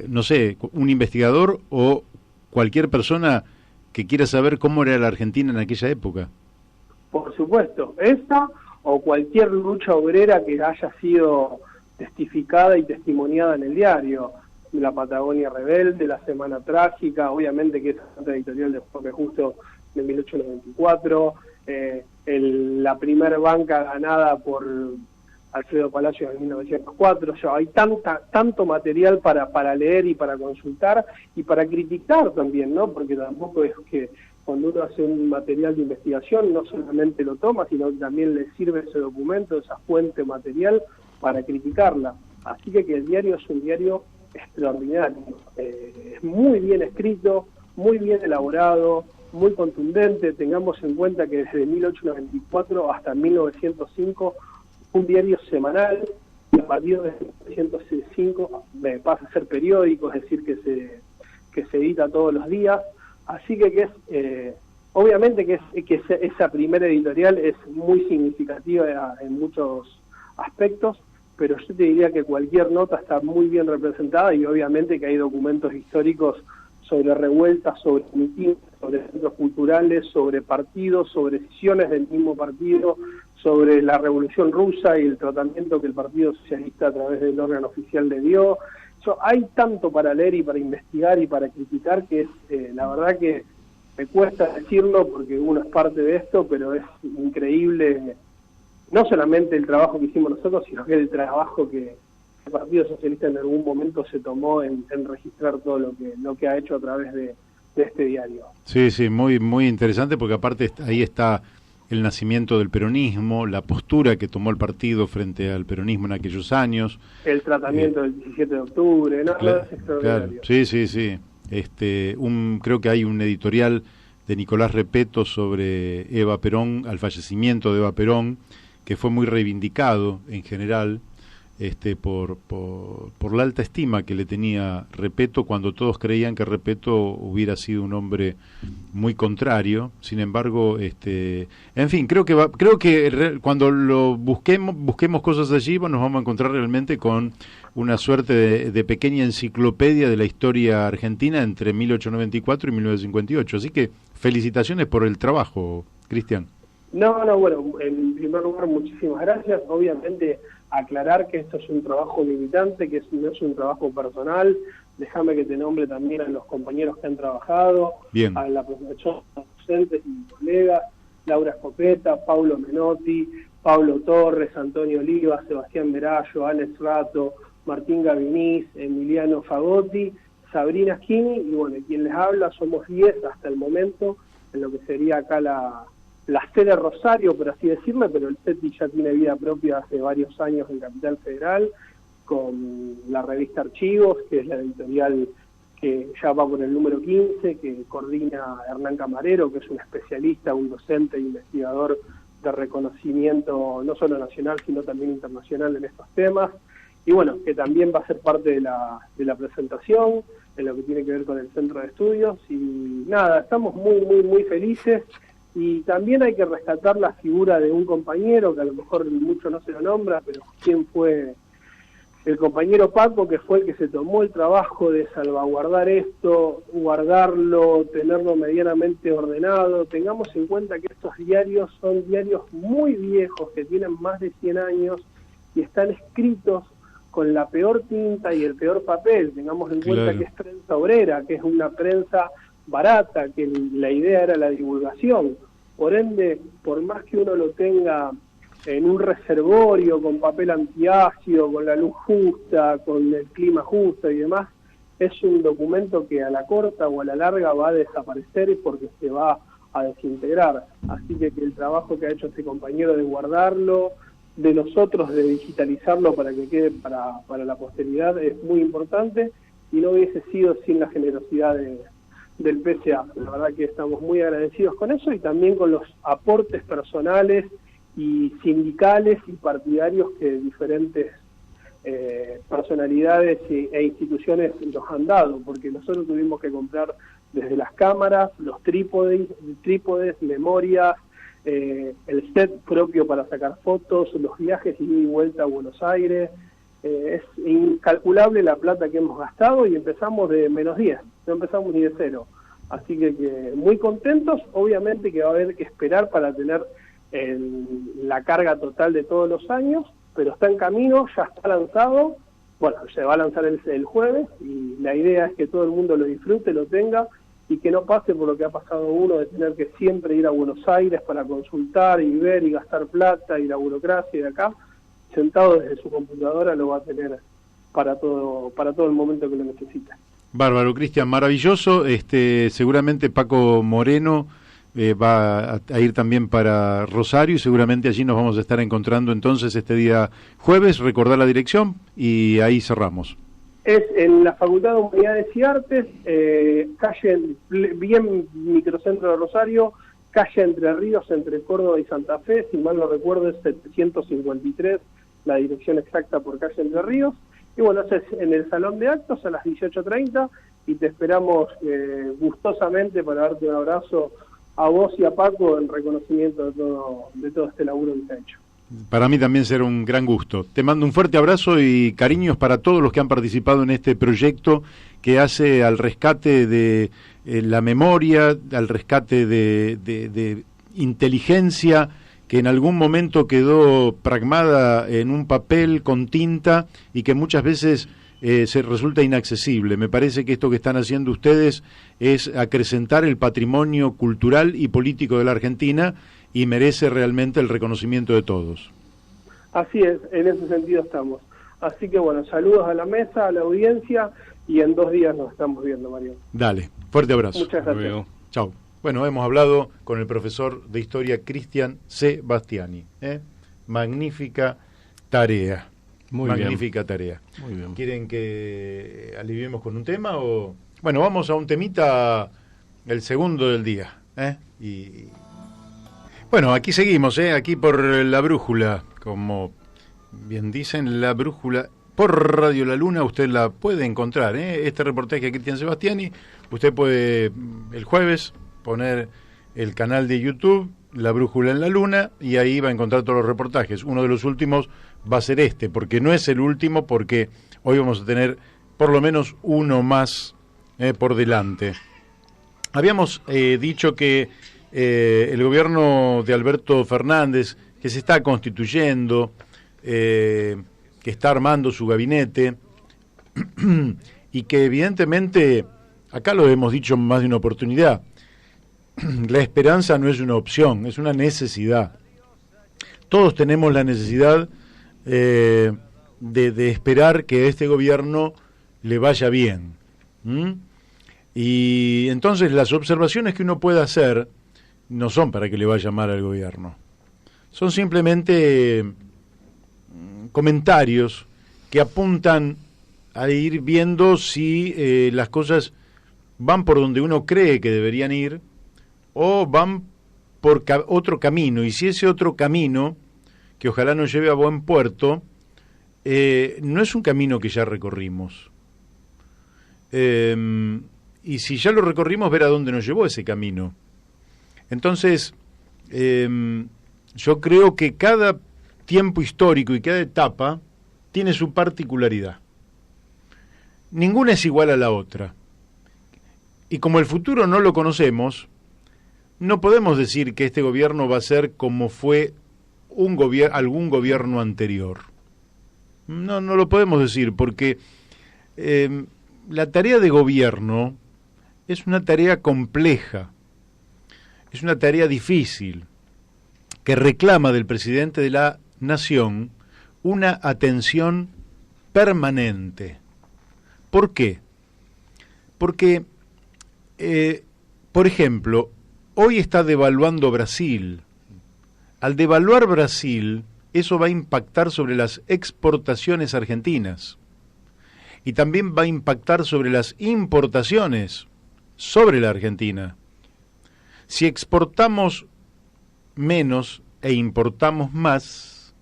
no sé, un investigador o cualquier persona que quiera saber cómo era la Argentina en aquella época? Por supuesto, esa o cualquier lucha obrera que haya sido testificada y testimoniada en el diario. La Patagonia Rebelde, la Semana Trágica, obviamente que es la editorial de Juan B. Justo de 1894, la primera banca ganada por Alfredo Palacios en 1904. Hay tanto material para leer y para consultar y para criticar también, ¿no? Porque tampoco es que cuando uno hace un material de investigación no solamente lo toma, sino que también le sirve ese documento, esa fuente material para criticarla. Así que el diario es un diario extraordinario, es muy bien escrito, muy bien elaborado, muy contundente. Tengamos en cuenta que desde 1894 hasta 1905 un diario semanal, y a partir de 1905 pasa a ser periódico, es decir, que se edita todos los días. Así que es obviamente que esa primera editorial es muy significativa en muchos aspectos, pero yo te diría que cualquier nota está muy bien representada y obviamente que hay documentos históricos sobre revueltas, sobre mítines, sobre centros culturales, sobre partidos, sobre decisiones del mismo partido, sobre la Revolución Rusa y el tratamiento que el Partido Socialista a través del órgano oficial le dio. Hay tanto para leer y para investigar y para criticar que es, la verdad que me cuesta decirlo porque uno es parte de esto, pero es increíble, no solamente el trabajo que hicimos nosotros, sino que el trabajo que el Partido Socialista en algún momento se tomó en registrar todo lo que ha hecho a través de este diario. Sí, muy, muy interesante porque aparte ahí está el nacimiento del peronismo, la postura que tomó el partido frente al peronismo en aquellos años. El tratamiento del 17 de octubre, ¿no? Claro, Es extraordinario. Claro. Sí. Creo que hay un editorial de Nicolás Repetto sobre Eva Perón, al fallecimiento de Eva Perón, que fue muy reivindicado en general. por la alta estima que le tenía Repetto, cuando todos creían que Repetto hubiera sido un hombre muy contrario. Sin embargo, en fin, creo que cuando lo busquemos cosas allí, nos vamos a encontrar realmente con una suerte de pequeña enciclopedia de la historia argentina entre 1894 y 1958. Así que felicitaciones por el trabajo, Cristian. No, bueno, en primer lugar, muchísimas gracias. Obviamente, aclarar que esto es un trabajo militante, que no es un trabajo personal. Déjame que te nombre también a los compañeros que han trabajado, bien, a la profesora, docentes y colegas, Laura Escopeta, Paulo Menotti, Pablo Torres, Antonio Oliva, Sebastián Verallo, Alex Rato, Martín Gaviniz, Emiliano Fagotti, Sabrina Schini, y bueno, quien les habla, somos 10 hasta el momento, en lo que sería acá la sede Rosario, por así decirlo, pero el CETI ya tiene vida propia hace varios años en Capital Federal, con la revista Archivos, que es la editorial que ya va por el número 15, que coordina Hernán Camarero, que es un especialista, un docente e investigador de reconocimiento no solo nacional, sino también internacional en estos temas. Y bueno, que también va a ser parte de la presentación, en lo que tiene que ver con el centro de estudios. Y nada, estamos muy felices. Y también hay que rescatar la figura de un compañero, que a lo mejor mucho no se lo nombra, pero quién fue el compañero Paco, que fue el que se tomó el trabajo de salvaguardar esto, guardarlo, tenerlo medianamente ordenado. Tengamos en cuenta que estos diarios son diarios muy viejos, que tienen más de 100 años, y están escritos con la peor tinta y el peor papel. Tengamos en cuenta que es prensa obrera, que es una prensa barata, que la idea era la divulgación. Por ende, por más que uno lo tenga en un reservorio con papel antiácido, con la luz justa, con el clima justo y demás, es un documento que a la corta o a la larga va a desaparecer porque se va a desintegrar. Así que el trabajo que ha hecho este compañero de guardarlo, de nosotros de digitalizarlo para que quede para la posteridad, es muy importante, y no hubiese sido sin la generosidad del PCA. La verdad que estamos muy agradecidos con eso, y también con los aportes personales y sindicales y partidarios que diferentes personalidades e instituciones nos han dado, porque nosotros tuvimos que comprar desde las cámaras, los trípodes, memorias, el set propio para sacar fotos, los viajes ida y vuelta a Buenos Aires. Es incalculable la plata que hemos gastado, y empezamos de -10, no empezamos ni de cero. Así que muy contentos. Obviamente que va a haber que esperar para tener la carga total de todos los años, pero está en camino, ya está lanzado. Bueno, se va a lanzar el jueves, y la idea es que todo el mundo lo disfrute, lo tenga, y que no pase por lo que ha pasado uno de tener que siempre ir a Buenos Aires para consultar y ver y gastar plata y la burocracia. Y de acá, sentado desde su computadora, lo va a tener para todo el momento que lo necesite. Bárbaro, Cristian, maravilloso. Seguramente Paco Moreno va a ir también para Rosario, y seguramente allí nos vamos a estar encontrando entonces este día jueves. Recordar la dirección y ahí cerramos. Es en la Facultad de Humanidades y Artes, calle, bien microcentro de Rosario, calle Entre Ríos, entre Córdoba y Santa Fe, si mal no recuerdo es 753, la dirección exacta por calle Entre Ríos. Y bueno, es en el Salón de Actos a las 18:30, y te esperamos gustosamente para darte un abrazo a vos y a Paco en reconocimiento de todo este laburo que se ha hecho. Para mí también será un gran gusto. Te mando un fuerte abrazo y cariños para todos los que han participado en este proyecto que hace al rescate de la memoria, al rescate de inteligencia que en algún momento quedó pragmada en un papel con tinta y que muchas veces se resulta inaccesible. Me parece que esto que están haciendo ustedes es acrecentar el patrimonio cultural y político de la Argentina, y merece realmente el reconocimiento de todos. Así es, en ese sentido estamos. Así que bueno, saludos a la mesa, a la audiencia, y en 2 días nos estamos viendo, Mario. Dale, fuerte abrazo. Muchas gracias. Chao. Bueno, hemos hablado con el profesor de Historia Cristian C. Bastiani. Magnífica tarea. Magnífica tarea. Muy bien. ¿Quieren que aliviemos con un tema o...? Bueno, vamos a un temita, el segundo del día. Y bueno, aquí seguimos, aquí por la brújula, como Bien, dicen La Brújula por Radio La Luna, usted la puede encontrar, este reportaje de Cristian Sebastiani, usted puede el jueves poner el canal de YouTube, La Brújula en la Luna, y ahí va a encontrar todos los reportajes. Uno de los últimos va a ser este, porque no es el último, porque hoy vamos a tener por lo menos uno más por delante. Habíamos dicho que el gobierno de Alberto Fernández, que se está constituyendo, que está armando su gabinete y que evidentemente, acá lo hemos dicho en más de una oportunidad, la esperanza no es una opción, es una necesidad. Todos tenemos la necesidad de esperar que a este gobierno le vaya bien. Y entonces las observaciones que uno puede hacer no son para que le vaya mal al gobierno, son simplemente comentarios que apuntan a ir viendo si las cosas van por donde uno cree que deberían ir o van por otro camino, y si ese otro camino, que ojalá nos lleve a buen puerto, no es un camino que ya recorrimos. Y si ya lo recorrimos, ver a dónde nos llevó ese camino. Entonces, yo creo que cada tiempo histórico y cada etapa tiene su particularidad. Ninguna es igual a la otra. Y como el futuro no lo conocemos, no podemos decir que este gobierno va a ser como fue algún gobierno anterior. No lo podemos decir, porque la tarea de gobierno es una tarea compleja, es una tarea difícil, que reclama del presidente de la Nación una atención permanente. ¿Por qué? Porque, por ejemplo, hoy está devaluando Brasil. Al devaluar Brasil, eso va a impactar sobre las exportaciones argentinas y también va a impactar sobre las importaciones sobre la Argentina. Si exportamos menos e importamos más,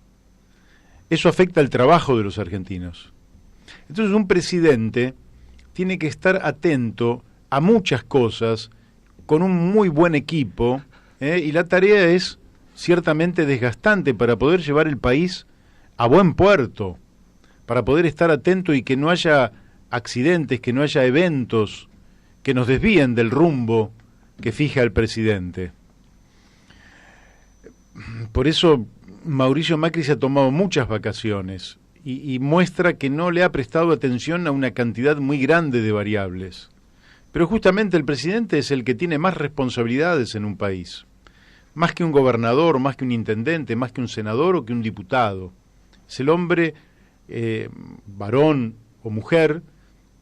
eso afecta el trabajo de los argentinos. Entonces un presidente tiene que estar atento a muchas cosas con un muy buen equipo, y la tarea es ciertamente desgastante para poder llevar el país a buen puerto, para poder estar atento y que no haya accidentes, que no haya eventos que nos desvíen del rumbo que fija el presidente. Por eso Mauricio Macri se ha tomado muchas vacaciones y muestra que no le ha prestado atención a una cantidad muy grande de variables. Pero justamente el presidente es el que tiene más responsabilidades en un país, más que un gobernador, más que un intendente, más que un senador o que un diputado. Es el hombre, varón o mujer,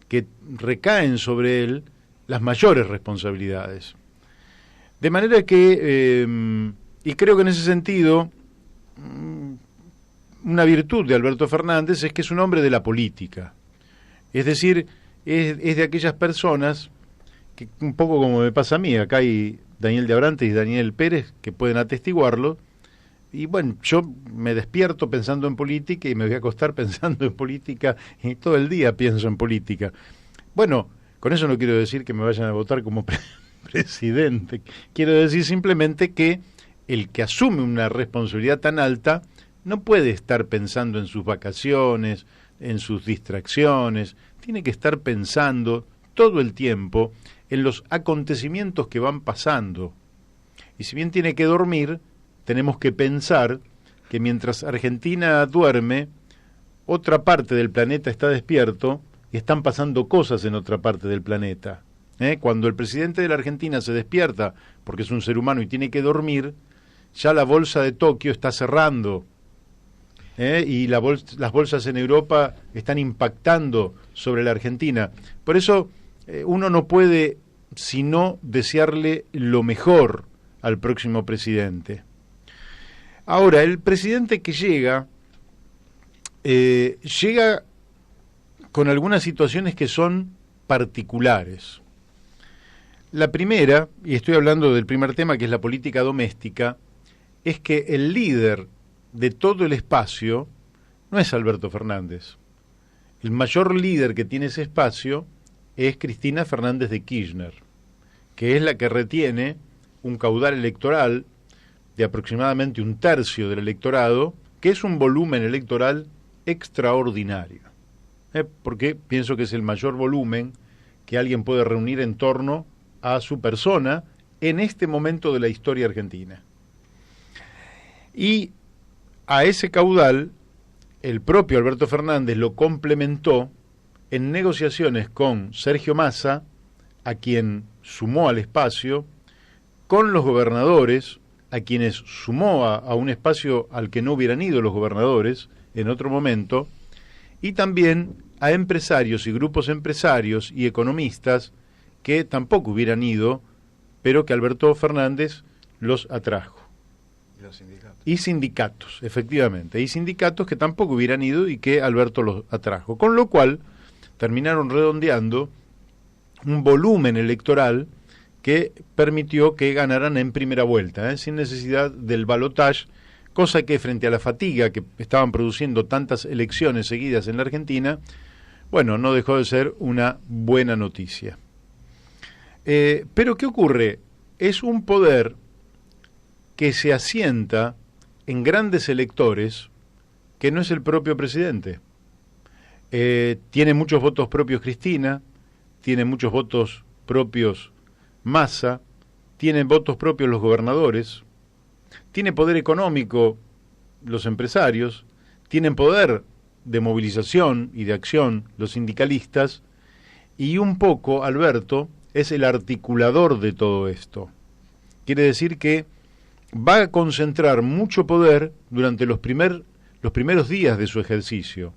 que recaen sobre él las mayores responsabilidades. De manera que, y creo que en ese sentido, una virtud de Alberto Fernández es que es un hombre de la política. Es decir, es de aquellas personas que, un poco como me pasa a mí, acá hay Daniel de Abrantes y Daniel Pérez que pueden atestiguarlo, y bueno, yo me despierto pensando en política y me voy a acostar pensando en política y todo el día pienso en política. Bueno, con eso no quiero decir que me vayan a votar como presidente, quiero decir simplemente que el que asume una responsabilidad tan alta no puede estar pensando en sus vacaciones, en sus distracciones, tiene que estar pensando todo el tiempo en los acontecimientos que van pasando. Y si bien tiene que dormir, tenemos que pensar que mientras Argentina duerme, otra parte del planeta está despierto y están pasando cosas en otra parte del planeta. Cuando el presidente de la Argentina se despierta, porque es un ser humano y tiene que dormir, ya la bolsa de Tokio está cerrando, y las bolsas en Europa están impactando sobre la Argentina. Por eso uno no puede sino desearle lo mejor al próximo presidente. Ahora, el presidente que llega con algunas situaciones que son particulares. La primera, y estoy hablando del primer tema, que es la política doméstica, es que el líder de todo el espacio no es Alberto Fernández. El mayor líder que tiene ese espacio es Cristina Fernández de Kirchner, que es la que retiene un caudal electoral de aproximadamente un tercio del electorado, que es un volumen electoral extraordinario. Porque pienso que es el mayor volumen que alguien puede reunir en torno a su persona en este momento de la historia argentina. Y a ese caudal, el propio Alberto Fernández lo complementó en negociaciones con Sergio Massa, a quien sumó al espacio, con los gobernadores, a quienes sumó a un espacio al que no hubieran ido los gobernadores en otro momento, y también a empresarios y grupos empresarios y economistas que tampoco hubieran ido, pero que Alberto Fernández los atrajo. Los sindicatos. Y sindicatos, efectivamente, y sindicatos que tampoco hubieran ido y que Alberto los atrajo. Con lo cual terminaron redondeando un volumen electoral que permitió que ganaran en primera vuelta, sin necesidad del balotaje, cosa que frente a la fatiga que estaban produciendo tantas elecciones seguidas en la Argentina, bueno, no dejó de ser una buena noticia. Pero ¿qué ocurre? Es un poder que se asienta en grandes electores que no es el propio presidente. Tiene muchos votos propios Cristina, tiene muchos votos propios Massa, tienen votos propios los gobernadores, tiene poder económico los empresarios, tienen poder de movilización y de acción los sindicalistas, y un poco Alberto es el articulador de todo esto. Quiere decir que va a concentrar mucho poder durante los primeros días de su ejercicio,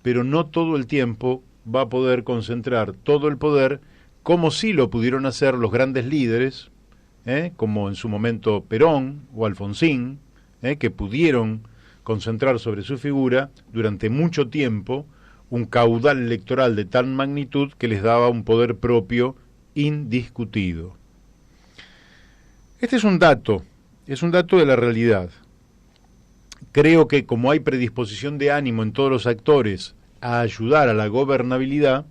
pero no todo el tiempo va a poder concentrar todo el poder como sí lo pudieron hacer los grandes líderes, como en su momento Perón o Alfonsín, que pudieron concentrar sobre su figura durante mucho tiempo un caudal electoral de tal magnitud que les daba un poder propio indiscutido. Este es un dato de la realidad. Creo que como hay predisposición de ánimo en todos los actores a ayudar a la gobernabilidad,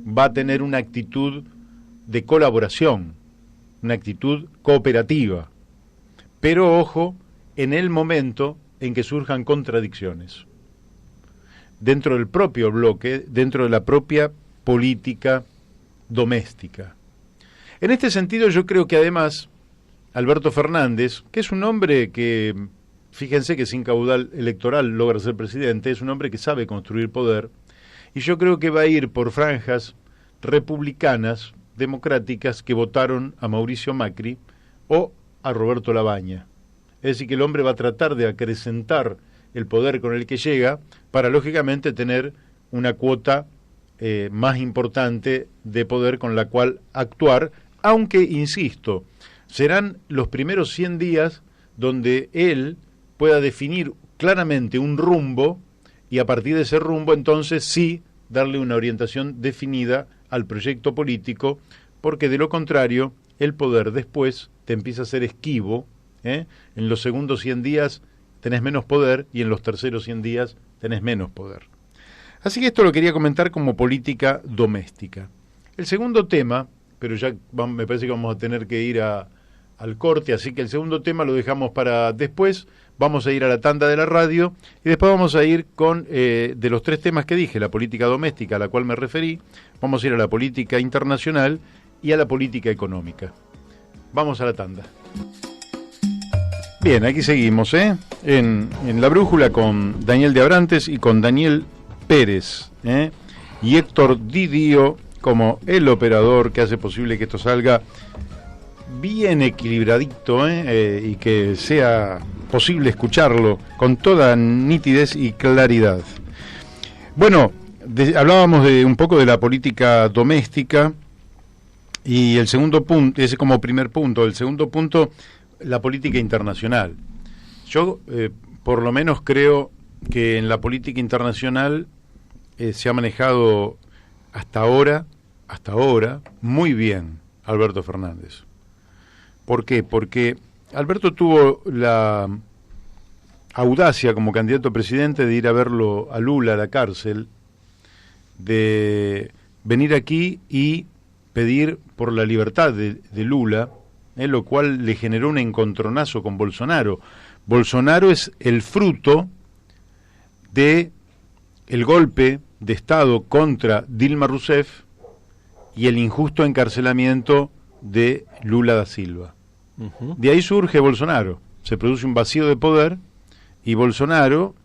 va a tener una actitud de colaboración, una actitud cooperativa. Pero ojo, en el momento en que surjan contradicciones dentro del propio bloque, dentro de la propia política doméstica. En este sentido, yo creo que además Alberto Fernández, que es un hombre que, fíjense que sin caudal electoral logra ser presidente, es un hombre que sabe construir poder, y yo creo que va a ir por franjas republicanas, democráticas, que votaron a Mauricio Macri o a Roberto Labaña. Es decir, que el hombre va a tratar de acrecentar el poder con el que llega para, lógicamente, tener una cuota más importante de poder con la cual actuar, aunque, insisto, serán los primeros 100 días donde él pueda definir claramente un rumbo y a partir de ese rumbo entonces sí darle una orientación definida al proyecto político, porque de lo contrario el poder después te empieza a ser esquivo, en los segundos 100 días tenés menos poder y en los terceros 100 días tenés menos poder. Así que esto lo quería comentar como política doméstica. El segundo tema, pero ya me parece que vamos a tener que ir al corte, así que el segundo tema lo dejamos para después. Vamos a ir a la tanda de la radio y después vamos a ir con, de los tres temas que dije, la política doméstica a la cual me referí, vamos a ir a la política internacional y a la política económica. Vamos a la tanda. Bien, aquí seguimos, en La Brújula con Daniel de Abrantes y con Daniel Pérez, y Héctor Didío como el operador que hace posible que esto salga bien equilibradito, y que sea posible escucharlo con toda nitidez y claridad. Bueno, hablábamos de un poco de la política doméstica y el segundo punto, ese como primer punto, el segundo punto, la política internacional. Yo por lo menos creo que en la política internacional se ha manejado hasta ahora muy bien Alberto Fernández. ¿Por qué? Porque Alberto tuvo la audacia como candidato a presidente de ir a verlo a Lula a la cárcel, de venir aquí y pedir por la libertad de Lula, lo cual le generó un encontronazo con Bolsonaro. Bolsonaro es el fruto de el golpe de Estado contra Dilma Rousseff y el injusto encarcelamiento de Lula da Silva. De ahí surge Bolsonaro. Se produce un vacío de poder y Bolsonaro,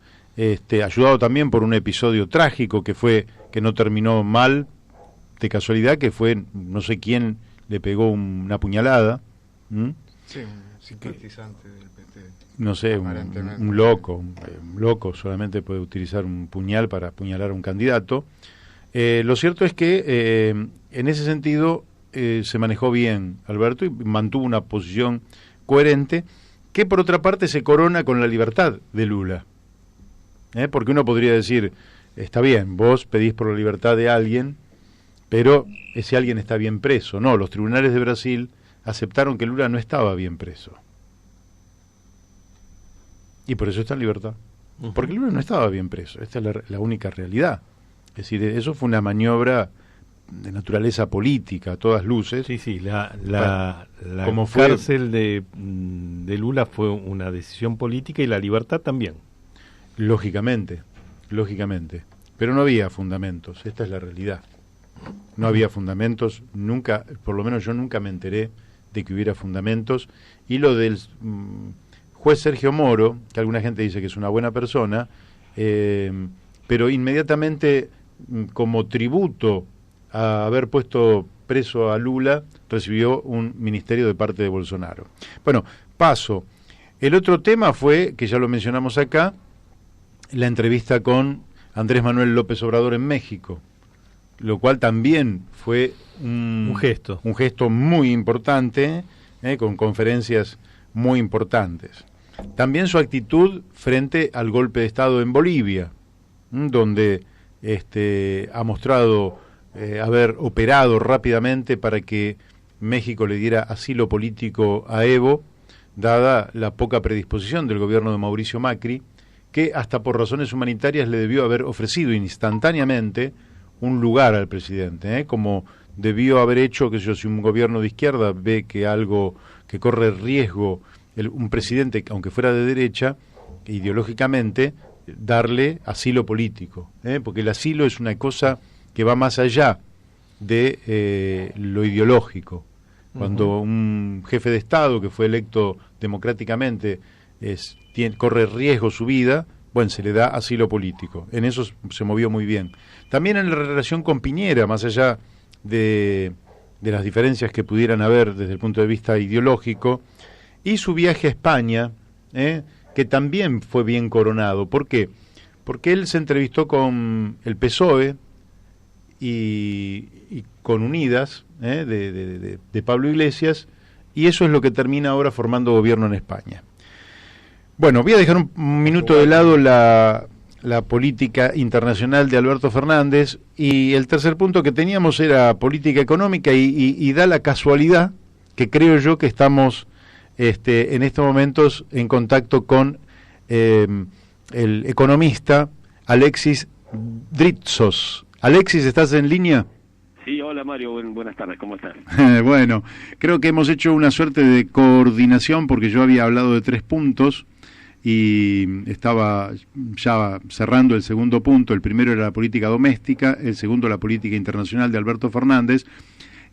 ayudado también por un episodio trágico que no terminó mal de casualidad, que fue no sé quién le pegó una puñalada. Sí, un simpatizante del PT. No sé, un loco solamente puede utilizar un puñal para apuñalar a un candidato. Lo cierto es que en ese sentido se manejó bien Alberto y mantuvo una posición coherente, que por otra parte se corona con la libertad de Lula. Porque uno podría decir, está bien, vos pedís por la libertad de alguien, pero ese alguien está bien preso. No, los tribunales de Brasil aceptaron que Lula no estaba bien preso. Y por eso está en libertad. Porque Lula no estaba bien preso. Esta es la única realidad. Es decir, eso fue una maniobra de naturaleza política, a todas luces. Sí, la cárcel de Lula fue una decisión política y la libertad también. Lógicamente. Pero no había fundamentos, esta es la realidad. No había fundamentos, nunca, por lo menos yo nunca me enteré de que hubiera fundamentos. Y lo del juez Sergio Moro, que alguna gente dice que es una buena persona, pero inmediatamente, como tributo a haber puesto preso a Lula, recibió un ministerio de parte de Bolsonaro. Bueno, paso. El otro tema fue, que ya lo mencionamos acá, la entrevista con Andrés Manuel López Obrador en México, lo cual también fue un gesto muy importante, con conferencias muy importantes. También su actitud frente al golpe de Estado en Bolivia, donde ha mostrado haber operado rápidamente para que México le diera asilo político a Evo, dada la poca predisposición del gobierno de Mauricio Macri, que hasta por razones humanitarias le debió haber ofrecido instantáneamente un lugar al presidente, como debió haber hecho, que si un gobierno de izquierda ve que algo que corre riesgo, un presidente, aunque fuera de derecha, ideológicamente, darle asilo político, porque el asilo es una cosa que va más allá de lo ideológico. Cuando un jefe de Estado que fue electo democráticamente corre riesgo su vida, bueno, se le da asilo político. En eso se movió muy bien. También en la relación con Piñera, más allá de las diferencias que pudieran haber desde el punto de vista ideológico, y su viaje a España, que también fue bien coronado. ¿Por qué? Porque él se entrevistó con el PSOE y con Unidas, de Pablo Iglesias, y eso es lo que termina ahora formando gobierno en España. Bueno, voy a dejar un minuto de lado la política internacional de Alberto Fernández, y el tercer punto que teníamos era política económica, y da la casualidad que creo yo que estamos en estos momentos en contacto con el economista Alexis Dritsos. Alexis, ¿estás en línea? Sí, hola Mario, buenas tardes, ¿cómo estás? Bueno, creo que hemos hecho una suerte de coordinación, porque yo había hablado de 3 puntos y estaba ya cerrando el segundo punto. El primero era la política doméstica, el segundo la política internacional de Alberto Fernández,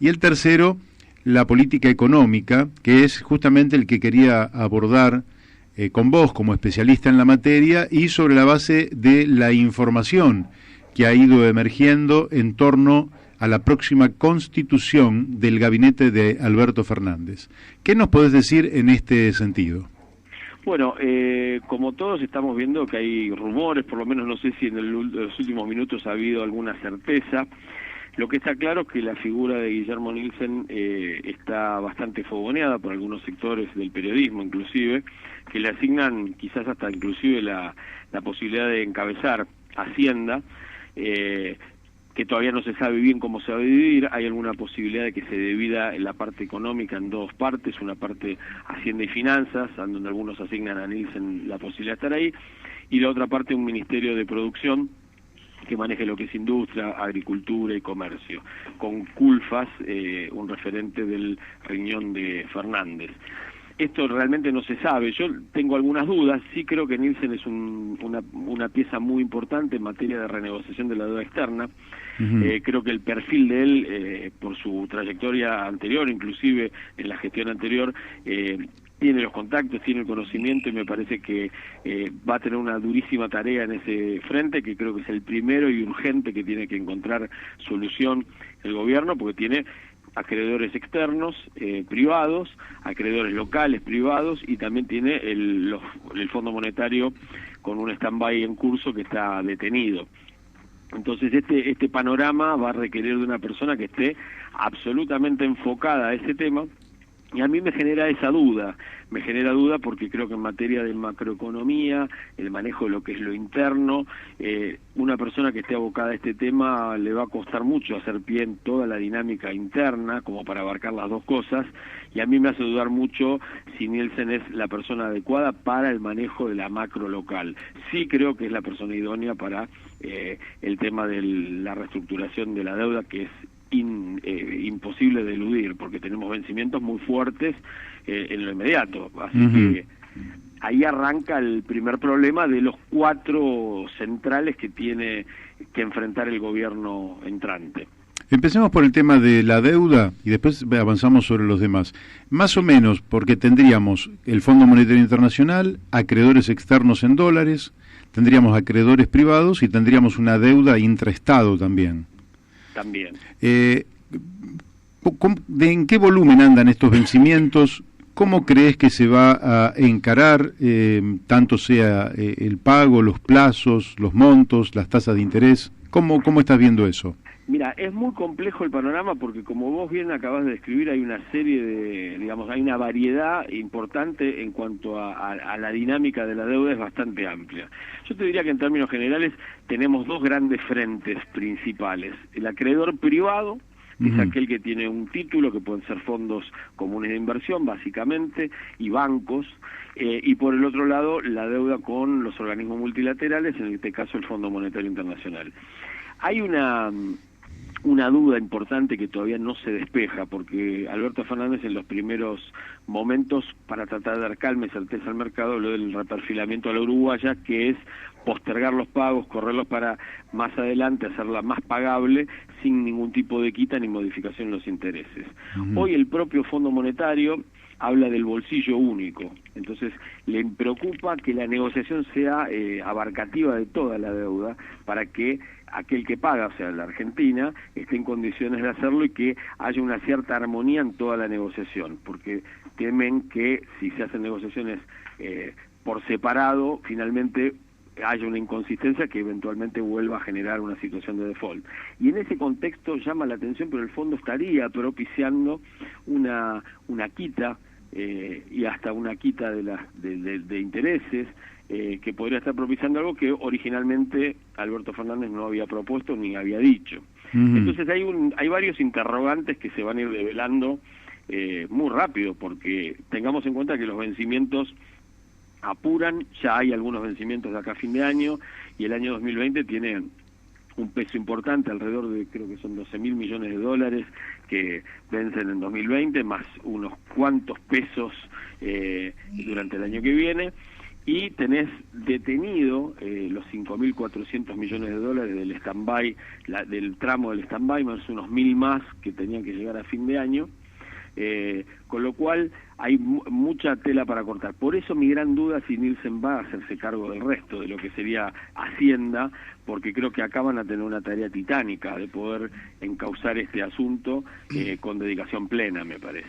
y el tercero la política económica, que es justamente el que quería abordar con vos como especialista en la materia, y sobre la base de la información que ha ido emergiendo en torno a la próxima constitución del gabinete de Alberto Fernández. ¿Qué nos podés decir en este sentido? Bueno, como todos estamos viendo que hay rumores, por lo menos no sé si en los últimos minutos ha habido alguna certeza. Lo que está claro es que la figura de Guillermo Nielsen está bastante fogoneada por algunos sectores del periodismo, inclusive, que le asignan quizás hasta inclusive la posibilidad de encabezar Hacienda, que todavía no se sabe bien cómo se va a dividir. Hay alguna posibilidad de que se divida en la parte económica en dos partes, una parte Hacienda y Finanzas, donde algunos asignan a Nielsen la posibilidad de estar ahí, y la otra parte un Ministerio de Producción que maneje lo que es industria, agricultura y comercio, con Culfas, un referente del riñón de Fernández. Esto realmente no se sabe, yo tengo algunas dudas, sí creo que Nielsen es una pieza muy importante en materia de renegociación de la deuda externa. Creo que el perfil de él, por su trayectoria anterior, inclusive en la gestión anterior, tiene los contactos, tiene el conocimiento, y me parece que va a tener una durísima tarea en ese frente, que creo que es el primero y urgente que tiene que encontrar solución el gobierno, porque tiene acreedores externos, privados, acreedores locales, privados, y también tiene el Fondo Monetario con un stand-by en curso que está detenido. Entonces este panorama va a requerir de una persona que esté absolutamente enfocada a ese tema, y a mí me genera esa duda, porque creo que en materia de macroeconomía, el manejo de lo que es lo interno, una persona que esté abocada a este tema le va a costar mucho hacer pie en toda la dinámica interna, como para abarcar las dos cosas, y a mí me hace dudar mucho si Nielsen es la persona adecuada para el manejo de la macro local. Sí creo que es la persona idónea para el tema de la reestructuración de la deuda, que es imposible de eludir, porque tenemos vencimientos muy fuertes en lo inmediato, así que ahí arranca el primer problema de los 4 centrales que tiene que enfrentar el gobierno entrante. Empecemos por el tema de la deuda y después avanzamos sobre los demás. Más o menos, porque tendríamos el Fondo Monetario Internacional, acreedores externos en dólares, tendríamos acreedores privados y tendríamos una deuda intraestado también. ¿En qué volumen andan estos vencimientos? ¿Cómo crees que se va a encarar, tanto sea el pago, los plazos, los montos, las tasas de interés? ¿Cómo estás viendo eso? Mira, es muy complejo el panorama porque, como vos bien acabas de describir, hay una serie de, hay una variedad importante en cuanto a la dinámica de la deuda, es bastante amplia. Yo te diría que en términos generales tenemos 2 grandes frentes principales. El acreedor privado, que es aquel que tiene un título, que pueden ser fondos comunes de inversión, básicamente, y bancos, y por el otro lado, la deuda con los organismos multilaterales, en este caso el Fondo Monetario Internacional. Hay una duda importante que todavía no se despeja, porque Alberto Fernández en los primeros momentos, para tratar de dar calma y certeza al mercado, habló del reperfilamiento a la uruguaya, que es postergar los pagos, correrlos para más adelante, hacerla más pagable, sin ningún tipo de quita ni modificación en los intereses. Hoy el propio Fondo Monetario habla del bolsillo único, entonces le preocupa que la negociación sea abarcativa de toda la deuda, para que aquel que paga, o sea, la Argentina, esté en condiciones de hacerlo y que haya una cierta armonía en toda la negociación, porque temen que si se hacen negociaciones por separado, finalmente haya una inconsistencia que eventualmente vuelva a generar una situación de default. Y en ese contexto llama la atención, pero el fondo estaría propiciando una quita y hasta una quita de intereses, que podría estar propiciando algo que originalmente Alberto Fernández no había propuesto ni había dicho. Entonces hay varios interrogantes que se van a ir develando muy rápido, porque tengamos en cuenta que los vencimientos apuran, ya hay algunos vencimientos de acá a fin de año, y el año 2020 tiene un peso importante, alrededor de, creo que son 12.000 millones de dólares que vencen en 2020, más unos cuantos pesos durante el año que viene, y tenés detenido los 5.400 millones de dólares del stand-by, del tramo del stand-by, más unos 1.000 más que tenían que llegar a fin de año, con lo cual hay mucha tela para cortar. Por eso mi gran duda si Nielsen va a hacerse cargo del resto de lo que sería Hacienda, porque creo que acá van a tener una tarea titánica de poder encauzar este asunto con dedicación plena, me parece.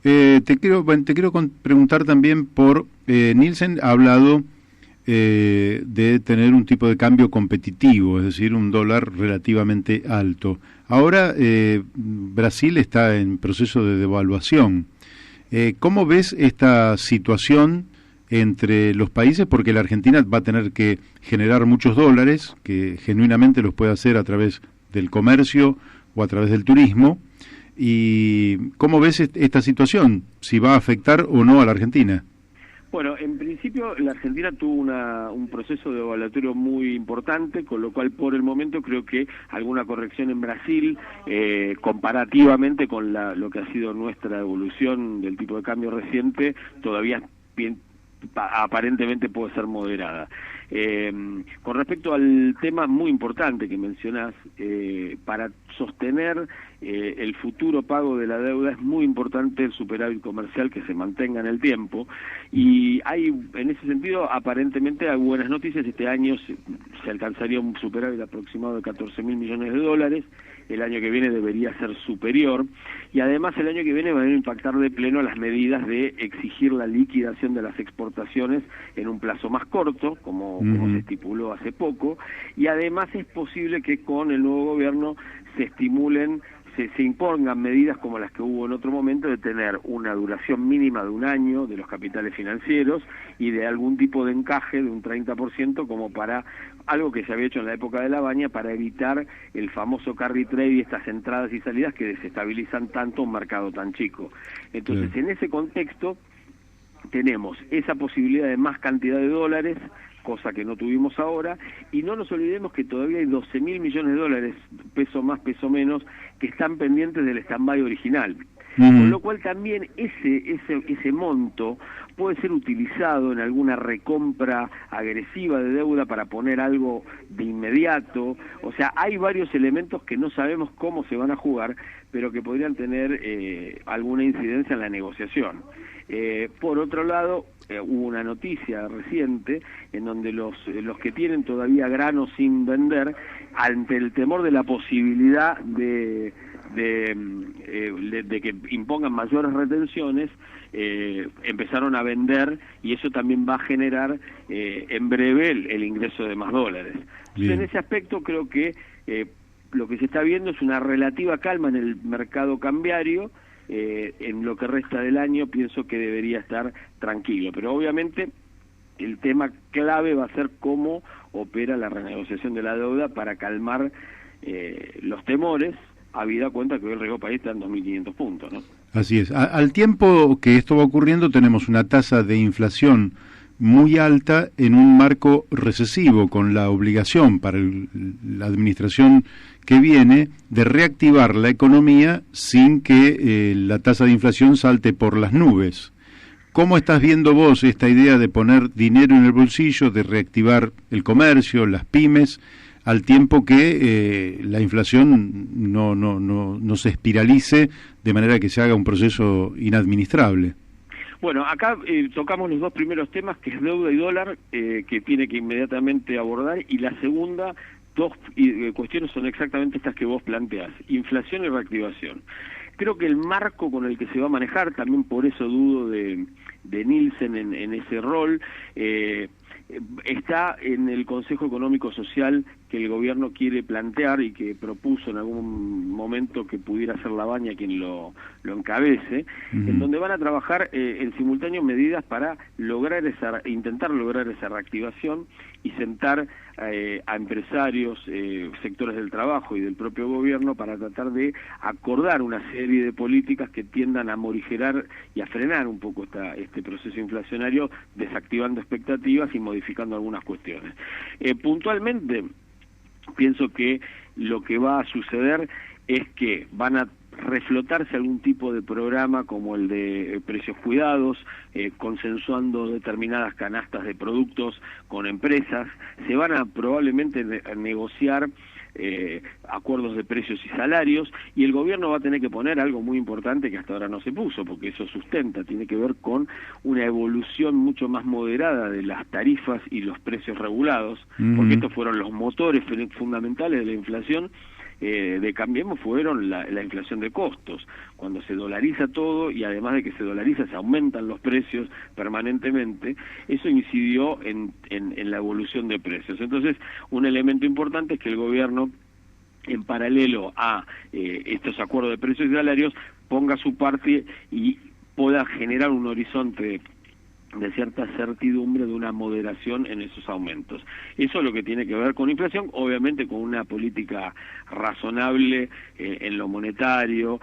Te quiero preguntar también por Nielsen ha hablado de tener un tipo de cambio competitivo, es decir, un dólar relativamente alto. Ahora Brasil está en proceso de devaluación. ¿Cómo ves esta situación entre los países, porque la Argentina va a tener que generar muchos dólares, que genuinamente los puede hacer a través del comercio o a través del turismo. ¿Y cómo ves esta situación? ¿Si va a afectar o no a la Argentina? Bueno, en principio la Argentina tuvo un proceso de devaluatorio muy importante, con lo cual por el momento creo que alguna corrección en Brasil, comparativamente con lo que ha sido nuestra evolución del tipo de cambio reciente, todavía aparentemente puede ser moderada. Con respecto al tema muy importante que mencionás, para sostener el futuro pago de la deuda es muy importante el superávit comercial que se mantenga en el tiempo, y hay, en ese sentido, aparentemente hay buenas noticias. Este año se alcanzaría un superávit aproximado de 14.000 millones de dólares, el año que viene debería ser superior, y además el año que viene van a impactar de pleno las medidas de exigir la liquidación de las exportaciones en un plazo más corto, como se estipuló hace poco, y además es posible que con el nuevo gobierno se estimulen, se impongan medidas como las que hubo en otro momento, de tener una duración mínima de un año de los capitales financieros y de algún tipo de encaje de un 30%, como para algo que se había hecho en la época de la Baña, para evitar el famoso carry trade y estas entradas y salidas que desestabilizan tanto un mercado tan chico. Entonces, en ese contexto tenemos esa posibilidad de más cantidad de dólares, cosa que no tuvimos ahora, y no nos olvidemos que todavía hay 12.000 millones de dólares, peso más, peso menos, que están pendientes del stand-by original. Con lo cual también ese monto puede ser utilizado en alguna recompra agresiva de deuda para poner algo de inmediato. O sea, hay varios elementos que no sabemos cómo se van a jugar, pero que podrían tener alguna incidencia en la negociación. Por otro lado, hubo una noticia reciente en donde los que tienen todavía granos sin vender, ante el temor de la posibilidad de que impongan mayores retenciones, empezaron a vender, y eso también va a generar en breve el ingreso de más dólares. Entonces, en ese aspecto creo que lo que se está viendo es una relativa calma en el mercado cambiario. En lo que resta del año pienso que debería estar tranquilo, pero obviamente el tema clave va a ser cómo opera la renegociación de la deuda para calmar los temores, habida cuenta que hoy el riesgo país está en 2.500 puntos, ¿no? Así es. Al tiempo que esto va ocurriendo, tenemos una tasa de inflación muy alta en un marco recesivo, con la obligación para la administración que viene de reactivar la economía sin que la tasa de inflación salte por las nubes. ¿Cómo estás viendo vos esta idea de poner dinero en el bolsillo, de reactivar el comercio, las pymes, al tiempo que la inflación no se espiralice de manera que se haga un proceso inadministrable? Bueno, acá tocamos los dos primeros temas, que es deuda y dólar, que tiene que inmediatamente abordar, y la segunda, dos cuestiones son exactamente estas que vos planteás: inflación y reactivación. Creo que el marco con el que se va a manejar, también por eso dudo de Nielsen en ese rol, está en el Consejo Económico Social que el gobierno quiere plantear y que propuso en algún momento que pudiera ser La Baña quien lo encabece, en donde van a trabajar en simultáneo medidas para intentar lograr esa reactivación y sentar a empresarios, sectores del trabajo y del propio gobierno para tratar de acordar una serie de políticas que tiendan a morigerar y a frenar un poco este proceso inflacionario, desactivando expectativas y modificando algunas cuestiones. Puntualmente, pienso que lo que va a suceder es que van a reflotarse algún tipo de programa como el de precios cuidados, consensuando determinadas canastas de productos con empresas. Se van a probablemente negociar acuerdos de precios y salarios, y el gobierno va a tener que poner algo muy importante que hasta ahora no se puso, porque eso tiene que ver con una evolución mucho más moderada de las tarifas y los precios regulados, porque estos fueron los motores fundamentales de la inflación. De Cambiemos fueron la inflación de costos. Cuando se dolariza todo, y además de que se dolariza, se aumentan los precios permanentemente, eso incidió en la evolución de precios. Entonces, un elemento importante es que el gobierno, en paralelo a estos acuerdos de precios y salarios, ponga su parte y pueda generar un horizonte de cierta certidumbre de una moderación en esos aumentos. Eso es lo que tiene que ver con inflación, obviamente con una política razonable en lo monetario,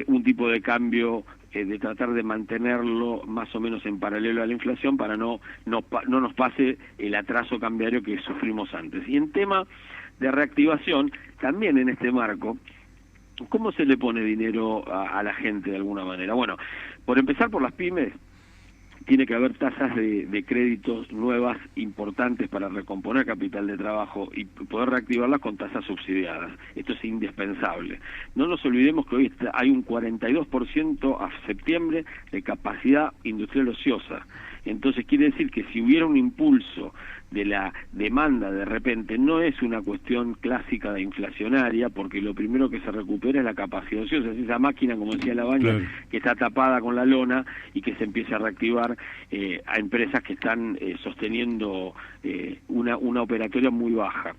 un tipo de cambio de tratar de mantenerlo más o menos en paralelo a la inflación para no nos pase el atraso cambiario que sufrimos antes. Y en tema de reactivación, también en este marco, ¿cómo se le pone dinero a la gente de alguna manera? Bueno, por empezar por las pymes, tiene que haber tasas de créditos nuevas importantes para recomponer capital de trabajo y poder reactivarlas con tasas subsidiadas. Esto es indispensable. No nos olvidemos que hoy hay un 42% a septiembre de capacidad industrial ociosa. Entonces quiere decir que si hubiera un impulso de la demanda de repente, no es una cuestión clásica de inflacionaria, porque lo primero que se recupera es la capacidad ociosa, es esa máquina, como decía Labaña, claro, que está tapada con la lona y que se empiece a reactivar a empresas que están sosteniendo una operatoria muy baja.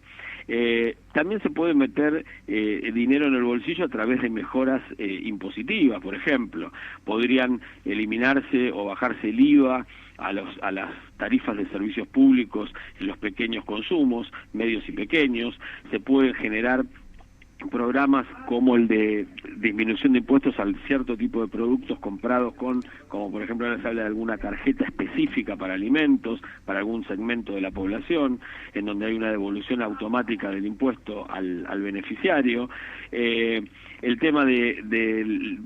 También se puede meter dinero en el bolsillo a través de mejoras impositivas, por ejemplo. Podrían eliminarse o bajarse el IVA a las tarifas de servicios públicos en los pequeños consumos, medios y pequeños. Se pueden generar programas como el de disminución de impuestos a cierto tipo de productos comprados como por ejemplo ahora se habla de alguna tarjeta específica para alimentos, para algún segmento de la población, en donde hay una devolución automática del impuesto al beneficiario. El tema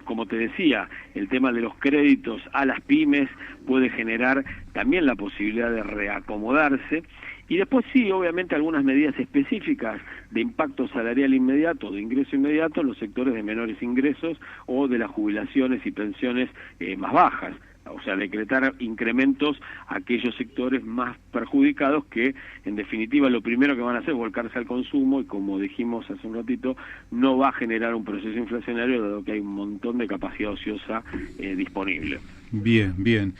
como te decía, el tema de los créditos a las pymes puede generar también la posibilidad de reacomodarse. Y después sí, obviamente, algunas medidas específicas de impacto salarial inmediato, de ingreso inmediato en los sectores de menores ingresos o de las jubilaciones y pensiones más bajas. O sea, decretar incrementos a aquellos sectores más perjudicados que, en definitiva, lo primero que van a hacer es volcarse al consumo y, como dijimos hace un ratito, no va a generar un proceso inflacionario dado que hay un montón de capacidad ociosa disponible. Bien, bien.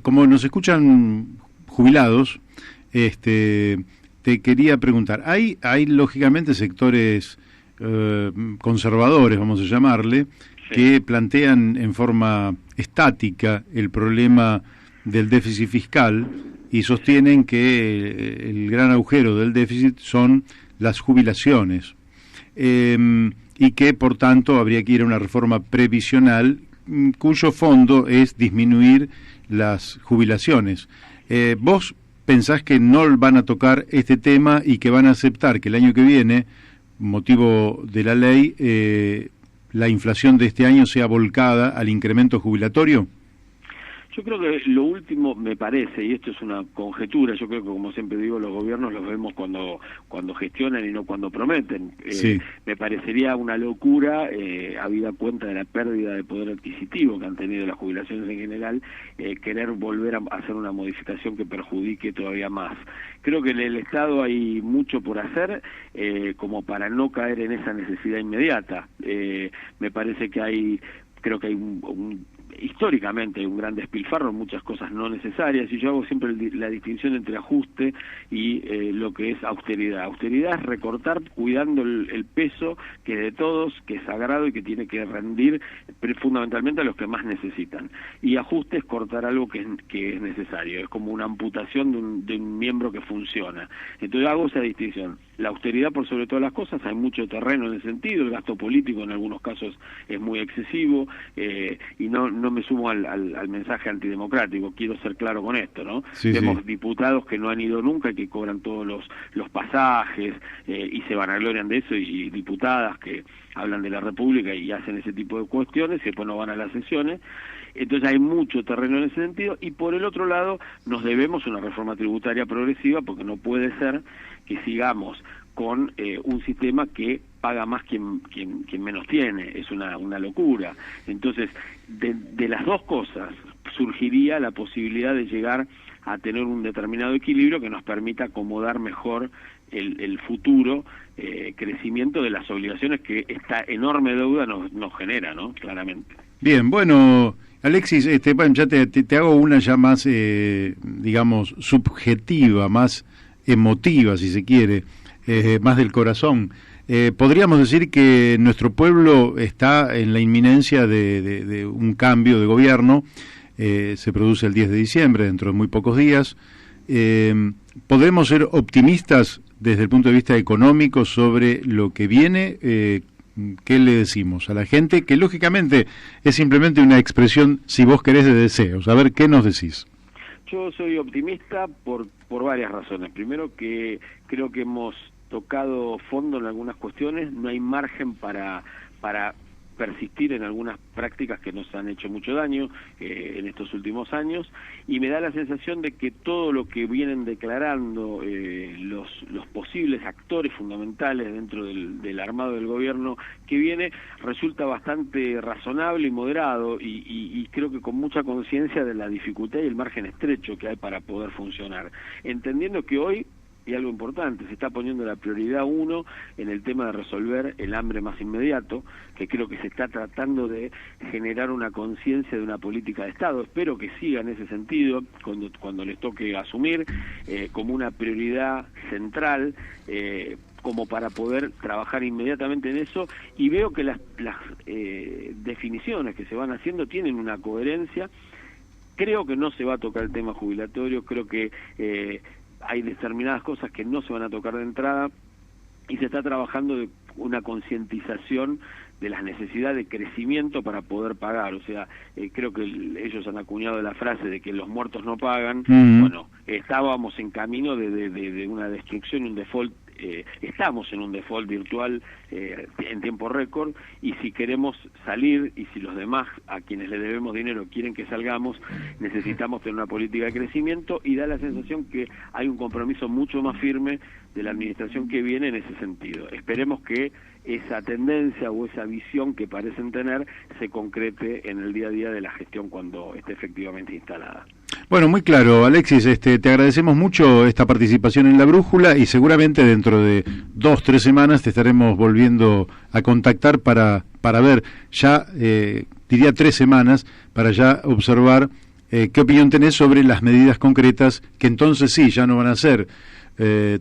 Como nos escuchan jubilados, te quería preguntar, hay lógicamente sectores conservadores, vamos a llamarle, sí, que plantean en forma estática el problema del déficit fiscal y sostienen que el gran agujero del déficit son las jubilaciones y que por tanto habría que ir a una reforma previsional cuyo fondo es disminuir las jubilaciones. ¿Vos pensás que no van a tocar este tema y que van a aceptar que el año que viene, motivo de la ley, la inflación de este año sea volcada al incremento jubilatorio? Yo creo que lo último me parece, y esto es una conjetura, yo creo que como siempre digo, los gobiernos los vemos cuando gestionan y no cuando prometen. Sí. Me parecería una locura, habida cuenta de la pérdida de poder adquisitivo que han tenido las jubilaciones en general, querer volver a hacer una modificación que perjudique todavía más. Creo que en el Estado hay mucho por hacer como para no caer en esa necesidad inmediata. Me parece que creo que hay históricamente hay un gran despilfarro en muchas cosas no necesarias, y yo hago siempre la distinción entre ajuste y lo que es austeridad. Austeridad es recortar cuidando el peso que de todos, que es sagrado y que tiene que rendir fundamentalmente a los que más necesitan. Y ajuste es cortar algo que es necesario, es como una amputación de un miembro que funciona. Entonces hago esa distinción. La austeridad por sobre todas las cosas, hay mucho terreno en ese sentido, el gasto político en algunos casos es muy excesivo, y no me sumo al mensaje antidemocrático, quiero ser claro con esto, ¿no? Sí, vemos sí, diputados que no han ido nunca y que cobran todos los pasajes y se vanaglorian de eso, y diputadas que hablan de la República y hacen ese tipo de cuestiones y después no van a las sesiones. Entonces hay mucho terreno en ese sentido, y por el otro lado nos debemos una reforma tributaria progresiva, porque no puede ser que sigamos con un sistema que paga más quien menos tiene. Es una locura. Entonces, de las dos cosas surgiría la posibilidad de llegar a tener un determinado equilibrio que nos permita acomodar mejor el futuro crecimiento de las obligaciones que esta enorme deuda nos genera, ¿no? Claramente. Bien, bueno, Alexis, bueno, ya te hago una ya más, digamos, subjetiva, más emotiva, si se quiere, más del corazón. Podríamos decir que nuestro pueblo está en la inminencia de un cambio de gobierno se produce el 10 de diciembre, dentro de muy pocos días. ¿Podemos ser optimistas desde el punto de vista económico sobre lo que viene? ¿Qué le decimos a la gente? Que lógicamente es simplemente una expresión, si vos querés, de deseos. A ver, ¿qué nos decís? Yo soy optimista por varias razones. Primero, que creo que hemos tocado fondo en algunas cuestiones, no hay margen para persistir en algunas prácticas que nos han hecho mucho daño en estos últimos años, y me da la sensación de que todo lo que vienen declarando los posibles actores fundamentales dentro del armado del gobierno que viene resulta bastante razonable y moderado, y creo que con mucha conciencia de la dificultad y el margen estrecho que hay para poder funcionar, entendiendo que hoy, y algo importante, se está poniendo la prioridad 1 en el tema de resolver el hambre más inmediato, que creo que se está tratando de generar una conciencia de una política de Estado. Espero que siga en ese sentido cuando les toque asumir como una prioridad central, como para poder trabajar inmediatamente en eso, y veo que las definiciones que se van haciendo tienen una coherencia. Creo que no se va a tocar el tema jubilatorio, creo que hay determinadas cosas que no se van a tocar de entrada, y se está trabajando de una concientización de las necesidades de crecimiento para poder pagar. O sea, creo que ellos han acuñado la frase de que los muertos no pagan. Bueno, estábamos en camino de una destrucción, un default. Estamos en un default virtual en tiempo récord, y si queremos salir, y si los demás a quienes le debemos dinero quieren que salgamos, necesitamos tener una política de crecimiento, y da la sensación que hay un compromiso mucho más firme de la administración que viene en ese sentido. Esperemos que esa tendencia o esa visión que parecen tener se concrete en el día a día de la gestión cuando esté efectivamente instalada. Bueno, muy claro, Alexis, te agradecemos mucho esta participación en La Brújula, y seguramente dentro de 2-3 semanas te estaremos volviendo a contactar para ver, ya diría 3 semanas, para ya observar qué opinión tenés sobre las medidas concretas, que entonces sí, ya no van a ser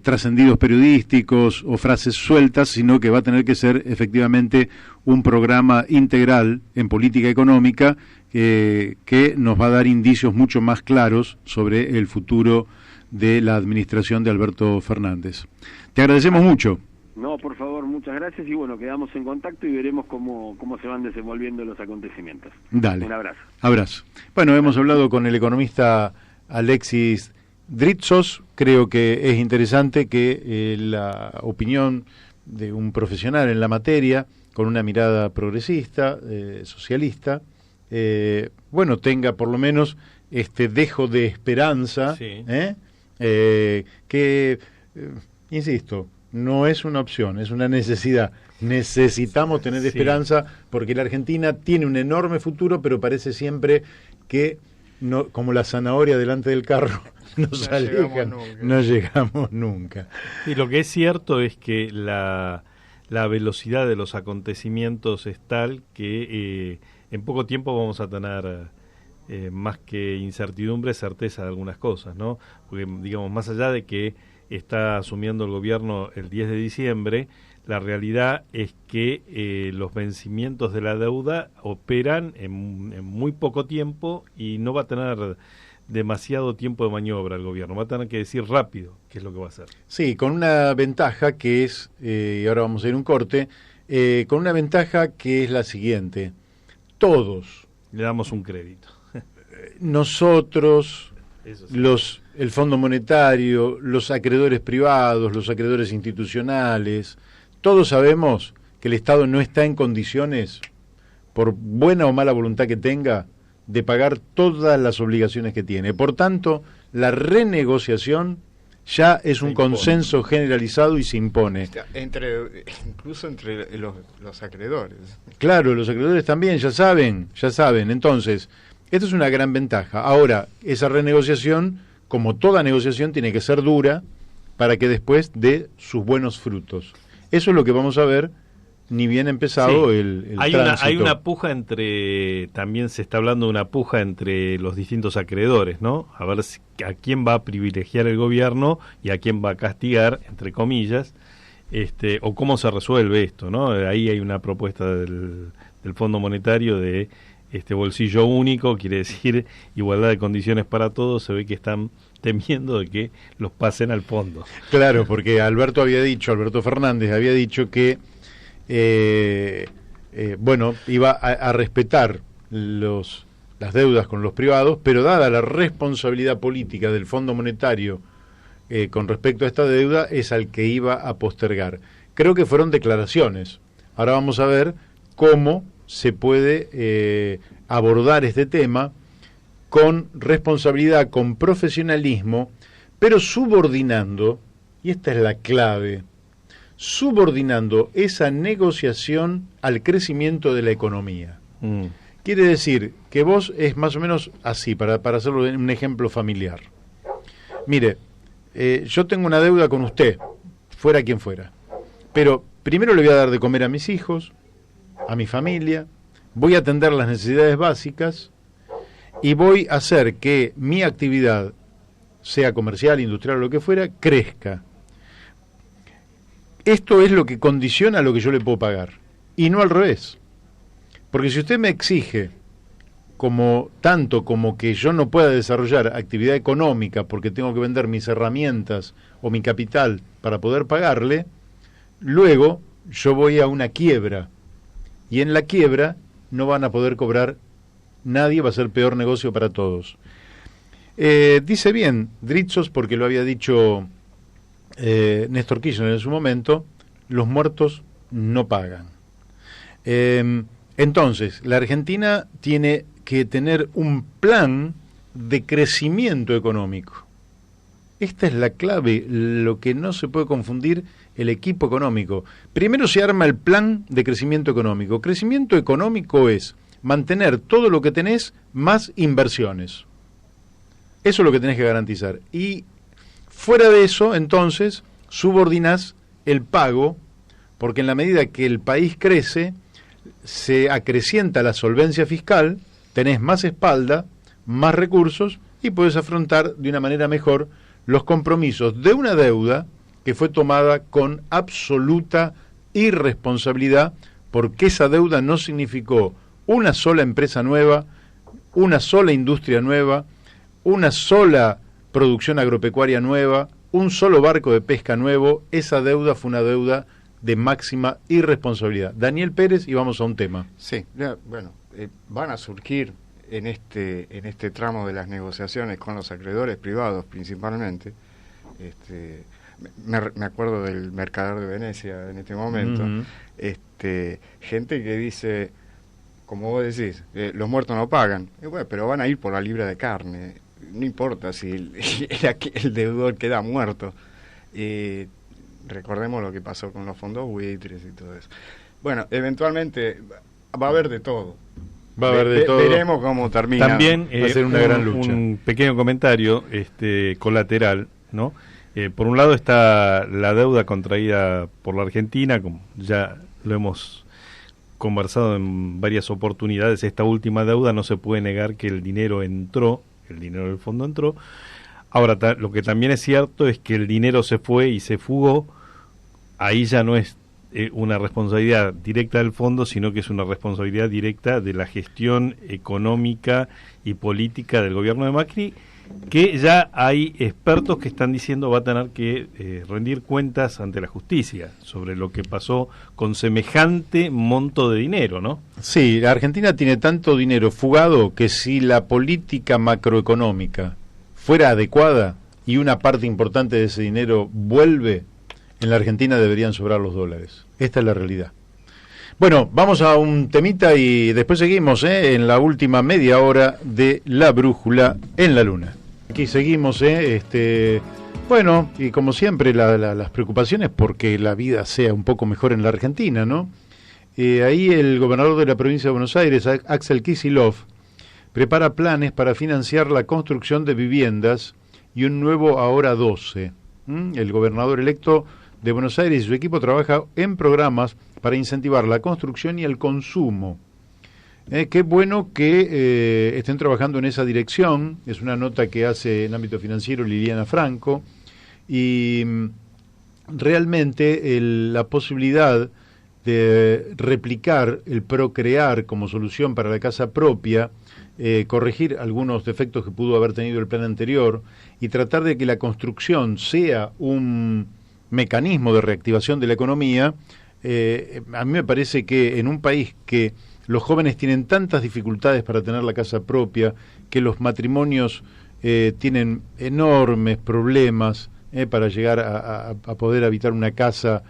trascendidos periodísticos o frases sueltas, sino que va a tener que ser efectivamente un programa integral en política económica que nos va a dar indicios mucho más claros sobre el futuro de la administración de Alberto Fernández. Te agradecemos mucho. No, por favor, muchas gracias, y bueno, quedamos en contacto y veremos cómo se van desenvolviendo los acontecimientos. Dale. Un abrazo. Abrazo. Bueno, hemos hablado con el economista Alexis Dritsos. Creo que es interesante que la opinión de un profesional en la materia, con una mirada progresista, socialista, bueno, tenga por lo menos este dejo de esperanza, sí. Que, insisto, no es una opción, es una necesidad. Necesitamos tener esperanza, porque la Argentina tiene un enorme futuro, pero parece siempre que, no, como la zanahoria delante del carro, nos alejan, no llegamos nunca. Y lo que es cierto es que la velocidad de los acontecimientos es tal que en poco tiempo vamos a tener más que incertidumbre, certeza de algunas cosas, ¿no? Porque, digamos, más allá de que está asumiendo el gobierno el 10 de diciembre, la realidad es que los vencimientos de la deuda operan en muy poco tiempo, y no va a tener demasiado tiempo de maniobra el gobierno, va a tener que decir rápido qué es lo que va a hacer. Sí, con una ventaja que es, y ahora vamos a ir a un corte, con una ventaja que es la siguiente: todos le damos un crédito. Nosotros, sí. El Fondo Monetario, los acreedores privados, los acreedores institucionales, todos sabemos que el Estado no está en condiciones, por buena o mala voluntad que tenga, de pagar todas las obligaciones que tiene. Por tanto, la renegociación ya es un consenso generalizado y se impone. Incluso entre los acreedores. Claro, los acreedores también, ya saben. Entonces, esto es una gran ventaja. Ahora, esa renegociación, como toda negociación, tiene que ser dura para que después dé sus buenos frutos. Eso es lo que vamos a ver ni bien empezado el tránsito. Hay una puja también se está hablando de una puja entre los distintos acreedores, ¿no? A ver a quién va a privilegiar el gobierno y a quién va a castigar, entre comillas, o cómo se resuelve esto, ¿no? Ahí hay una propuesta del Fondo Monetario de bolsillo único, quiere decir igualdad de condiciones para todos, se ve que están temiendo de que los pasen al fondo. Claro, porque Alberto Fernández había dicho que iba a respetar las deudas con los privados, pero dada la responsabilidad política del Fondo Monetario con respecto a esta deuda, es al que iba a postergar. Creo que fueron declaraciones. Ahora vamos a ver cómo se puede abordar este tema con responsabilidad, con profesionalismo, pero subordinando, y esta es la clave, subordinando esa negociación al crecimiento de la economía. Quiere decir que vos es más o menos así, para hacerlo en un ejemplo familiar. Mire, yo tengo una deuda con usted, fuera quien fuera, pero primero le voy a dar de comer a mis hijos, a mi familia, voy a atender las necesidades básicas y voy a hacer que mi actividad, sea comercial, industrial o lo que fuera, crezca. Esto es lo que condiciona lo que yo le puedo pagar, y no al revés. Porque si usted me exige tanto como que yo no pueda desarrollar actividad económica porque tengo que vender mis herramientas o mi capital para poder pagarle, luego yo voy a una quiebra, y en la quiebra no van a poder cobrar nadie, va a ser peor negocio para todos. Dice bien Dritzos, porque lo había dicho Néstor Kirchner en su momento, los muertos no pagan. Entonces, la Argentina tiene que tener un plan de crecimiento económico. Esta es la clave, lo que no se puede confundir el equipo económico. Primero se arma el plan de crecimiento económico. Crecimiento económico es mantener todo lo que tenés más inversiones. Eso es lo que tenés que garantizar. Y fuera de eso, entonces, subordinás el pago, porque en la medida que el país crece, se acrecienta la solvencia fiscal, tenés más espalda, más recursos y podés afrontar de una manera mejor los compromisos de una deuda que fue tomada con absoluta irresponsabilidad, porque esa deuda no significó una sola empresa nueva, una sola industria nueva, una sola producción agropecuaria nueva, un solo barco de pesca nuevo. Esa deuda fue una deuda de máxima irresponsabilidad. Daniel Pérez, y vamos a un tema. Sí, bueno, van a surgir en este tramo de las negociaciones con los acreedores privados principalmente. Me acuerdo del Mercader de Venecia en este momento. Gente que dice, como vos decís, los muertos no pagan. Bueno, pero van a ir por la libra de carne. No importa si el deudor queda muerto. Recordemos lo que pasó con los fondos buitres y todo eso. Bueno, eventualmente va a haber de todo. Va a haber de todo. Veremos cómo termina. También va a ser una gran lucha. Un pequeño comentario colateral, ¿no? Por un lado está la deuda contraída por la Argentina, como ya lo hemos conversado en varias oportunidades. Esta última deuda no se puede negar que el dinero del fondo entró. Ahora, lo que también es cierto es que el dinero se fue y se fugó. Ahí ya no es una responsabilidad directa del fondo, sino que es una responsabilidad directa de la gestión económica y política del gobierno de Macri, que ya hay expertos que están diciendo va a tener que rendir cuentas ante la justicia sobre lo que pasó con semejante monto de dinero, ¿no? Sí, la Argentina tiene tanto dinero fugado que si la política macroeconómica fuera adecuada y una parte importante de ese dinero vuelve, en la Argentina deberían sobrar los dólares. Esta es la realidad. Bueno, vamos a un temita y después seguimos en la última media hora de La Brújula en la Luna. Aquí seguimos, bueno, y como siempre las preocupaciones porque la vida sea un poco mejor en la Argentina, ¿no? Ahí el gobernador de la provincia de Buenos Aires, Axel Kicillof, prepara planes para financiar la construcción de viviendas y un nuevo Ahora 12. El gobernador electo de Buenos Aires y su equipo trabaja en programas para incentivar la construcción y el consumo. Qué bueno que estén trabajando en esa dirección. Es una nota que hace en ámbito financiero Liliana Franco, y realmente la posibilidad de replicar el procrear como solución para la casa propia, corregir algunos defectos que pudo haber tenido el plan anterior y tratar de que la construcción sea un mecanismo de reactivación de la economía. A mí me parece que en un país que los jóvenes tienen tantas dificultades para tener la casa propia, que los matrimonios tienen enormes problemas para llegar a poder habitar una casa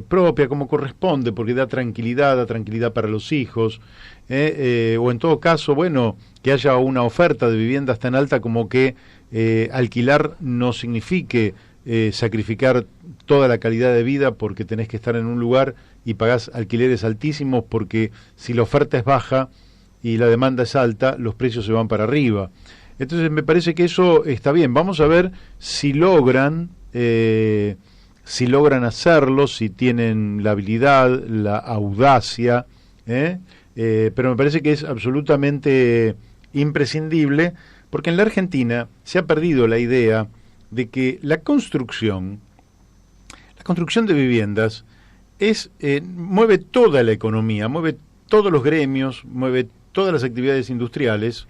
propia como corresponde, porque da tranquilidad para los hijos, o en todo caso, bueno, que haya una oferta de viviendas tan alta como que alquilar no signifique sacrificar toda la calidad de vida porque tenés que estar en un lugar y pagás alquileres altísimos, porque si la oferta es baja y la demanda es alta, los precios se van para arriba. Entonces me parece que eso está bien. Vamos a ver si logran hacerlo, si tienen la habilidad, la audacia, pero me parece que es absolutamente imprescindible, porque en la Argentina se ha perdido la idea de que la construcción de viviendas mueve toda la economía, mueve todos los gremios, mueve todas las actividades industriales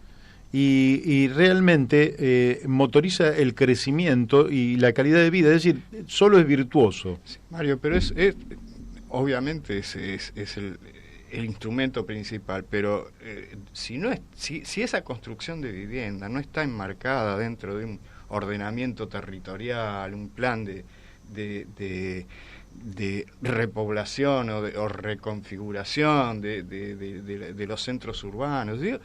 y realmente motoriza el crecimiento y la calidad de vida, es decir, solo es virtuoso. Sí, Mario, pero obviamente es el instrumento principal, pero si esa construcción de vivienda no está enmarcada dentro de un ordenamiento territorial, un plan de repoblación o reconfiguración de los centros urbanos, digo,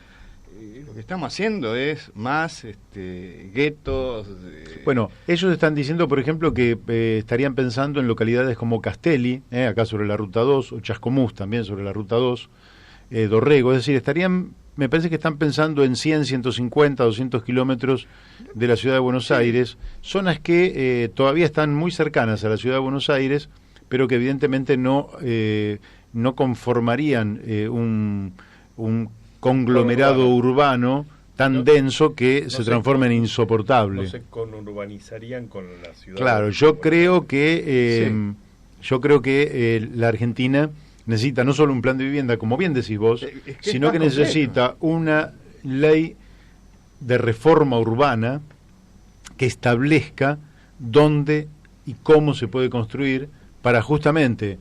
lo que estamos haciendo es más guetos. Bueno, ellos están diciendo, por ejemplo, que estarían pensando en localidades como Castelli, acá sobre la Ruta 2, o Chascomús también sobre la Ruta 2, Dorrego, es decir, me parece que están pensando en 100, 150, 200 kilómetros de la ciudad de Buenos Aires, zonas que todavía están muy cercanas a la ciudad de Buenos Aires, pero que evidentemente no conformarían un conglomerado urbano tan denso que se transforma en insoportable. No se conurbanizarían con la ciudad. Claro, yo creo que la Argentina necesita no solo un plan de vivienda, como bien decís vos, sino que necesita una ley de reforma urbana que establezca dónde y cómo se puede construir para justamente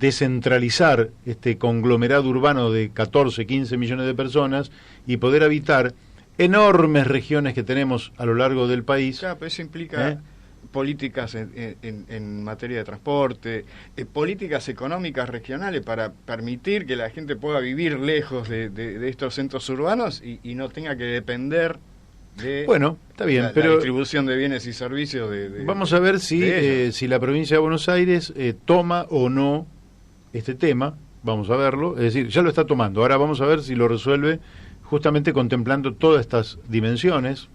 descentralizar este conglomerado urbano de 14, 15 millones de personas y poder habitar enormes regiones que tenemos a lo largo del país. Claro, pero eso implica políticas en materia de transporte, políticas económicas regionales para permitir que la gente pueda vivir lejos de estos centros urbanos y no tenga que depender de bueno, está bien, la pero distribución de bienes y servicios vamos a ver si la provincia de Buenos Aires toma o no este tema, vamos a verlo, es decir, ya lo está tomando, ahora vamos a ver si lo resuelve justamente contemplando todas estas dimensiones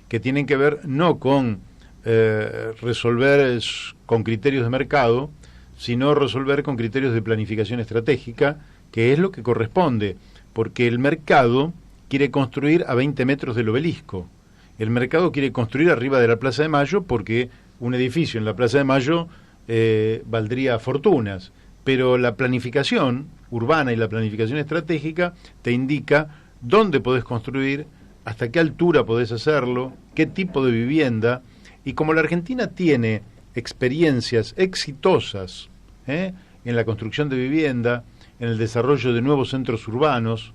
que tienen que ver no con resolver con criterios de mercado, sino resolver con criterios de planificación estratégica, que es lo que corresponde, porque el mercado quiere construir a 20 metros del Obelisco, el mercado quiere construir arriba de la Plaza de Mayo porque un edificio en la Plaza de Mayo valdría fortunas, pero la planificación urbana y la planificación estratégica te indica dónde podés construir, hasta qué altura podés hacerlo, qué tipo de vivienda. Y como la Argentina tiene experiencias exitosas en la construcción de vivienda, en el desarrollo de nuevos centros urbanos,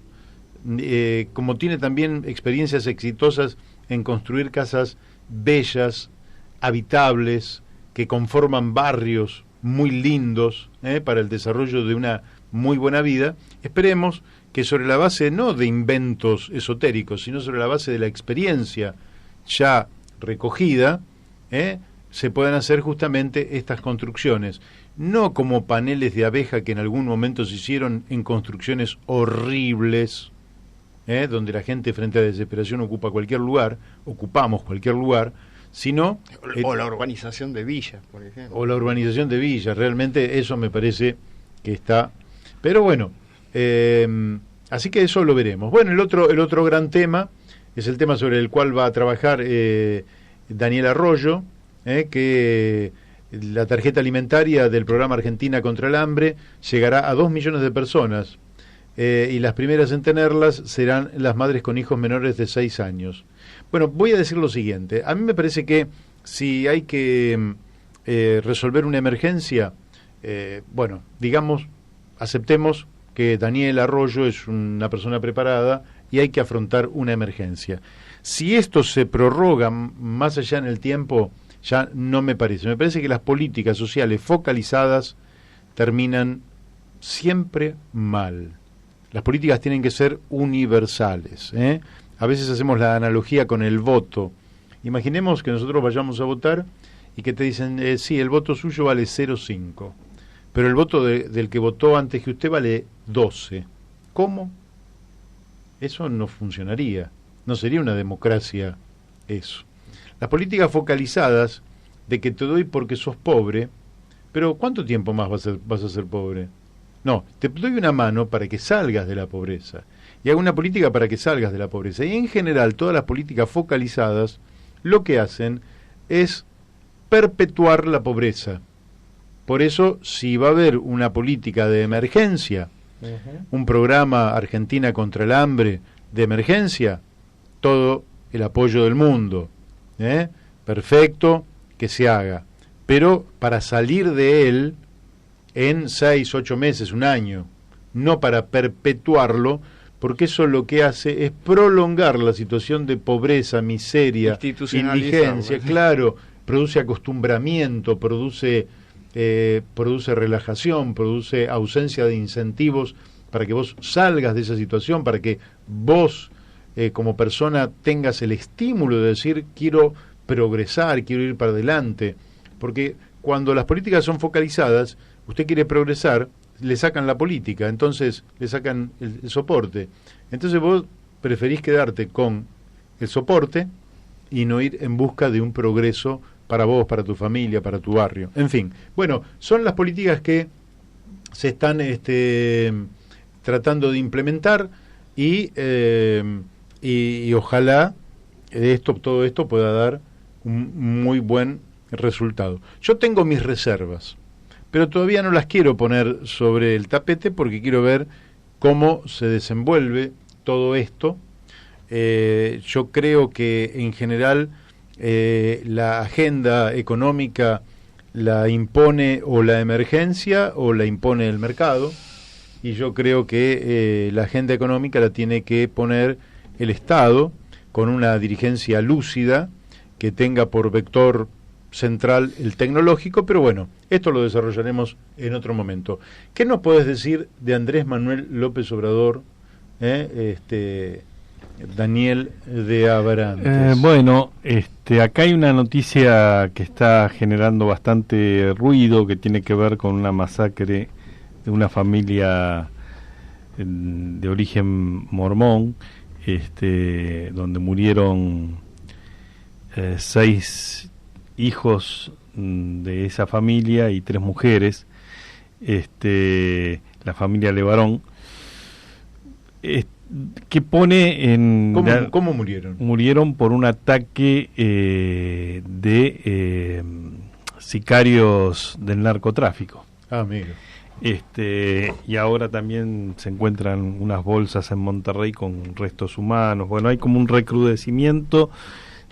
como tiene también experiencias exitosas en construir casas bellas, habitables, que conforman barrios muy lindos para el desarrollo de una muy buena vida, esperemos que sobre la base no de inventos esotéricos, sino sobre la base de la experiencia ya recogida, se puedan hacer justamente estas construcciones, no como paneles de abeja que en algún momento se hicieron en construcciones horribles, donde la gente frente a la desesperación ocupamos cualquier lugar, sino o la urbanización de villas, por ejemplo. O la urbanización de villas, realmente eso me parece que está. Pero bueno, así que eso lo veremos. Bueno, el otro gran tema es el tema sobre el cual va a trabajar Daniel Arroyo, que la tarjeta alimentaria del programa Argentina contra el Hambre llegará a 2 millones de personas, y las primeras en tenerlas serán las madres con hijos menores de 6 años. Bueno, voy a decir lo siguiente. A mí me parece que si hay que resolver una emergencia, bueno, digamos, aceptemos que Daniel Arroyo es una persona preparada y hay que afrontar una emergencia. Si esto se prorroga más allá en el tiempo, ya no me parece. Me parece que las políticas sociales focalizadas terminan siempre mal. Las políticas tienen que ser universales, ¿eh? A veces hacemos la analogía con el voto. Imaginemos que nosotros vayamos a votar y que te dicen, sí, el voto suyo vale 0,5, pero el voto del que votó antes que usted vale 12. ¿Cómo? Eso no funcionaría. No sería una democracia eso. Las políticas focalizadas de que te doy porque sos pobre, pero ¿cuánto tiempo más vas a ser pobre? No, te doy una mano para que salgas de la pobreza. Y hago una política para que salgas de la pobreza. Y en general todas las políticas focalizadas lo que hacen es perpetuar la pobreza. Por eso, si va a haber una política de emergencia, un programa Argentina contra el Hambre de emergencia, todo el apoyo del mundo, perfecto, que se haga. Pero para salir de él en 6, 8 meses, un año, no para perpetuarlo, porque eso lo que hace es prolongar la situación de pobreza, miseria, indigencia, claro, produce acostumbramiento, produce relajación, produce ausencia de incentivos para que vos salgas de esa situación, para que vos como persona tengas el estímulo de decir quiero progresar, quiero ir para adelante, porque cuando las políticas son focalizadas, usted quiere progresar, le sacan la política, entonces le sacan el soporte. Entonces vos preferís quedarte con el soporte y no ir en busca de un progreso para vos, para tu familia, para tu barrio. En fin, bueno, son las políticas que se están tratando de implementar y ojalá todo esto pueda dar un muy buen resultado. Yo tengo mis reservas, pero todavía no las quiero poner sobre el tapete porque quiero ver cómo se desenvuelve todo esto. Yo creo que en general la agenda económica la impone o la emergencia o la impone el mercado, y yo creo que la agenda económica la tiene que poner el Estado con una dirigencia lúcida que tenga por vector central el tecnológico, pero bueno, esto lo desarrollaremos en otro momento. ¿Qué nos podés decir de Andrés Manuel López Obrador, Daniel de Abrantes? Bueno, acá hay una noticia que está generando bastante ruido, que tiene que ver con una masacre de una familia de origen mormón, donde murieron 6 hijos de esa familia y 3 mujeres, la familia Levarón, que pone en... ¿Cómo murieron? Murieron por un ataque de sicarios del narcotráfico. Ah, mira. Y ahora también se encuentran unas bolsas en Monterrey con restos humanos. Bueno, hay como un recrudecimiento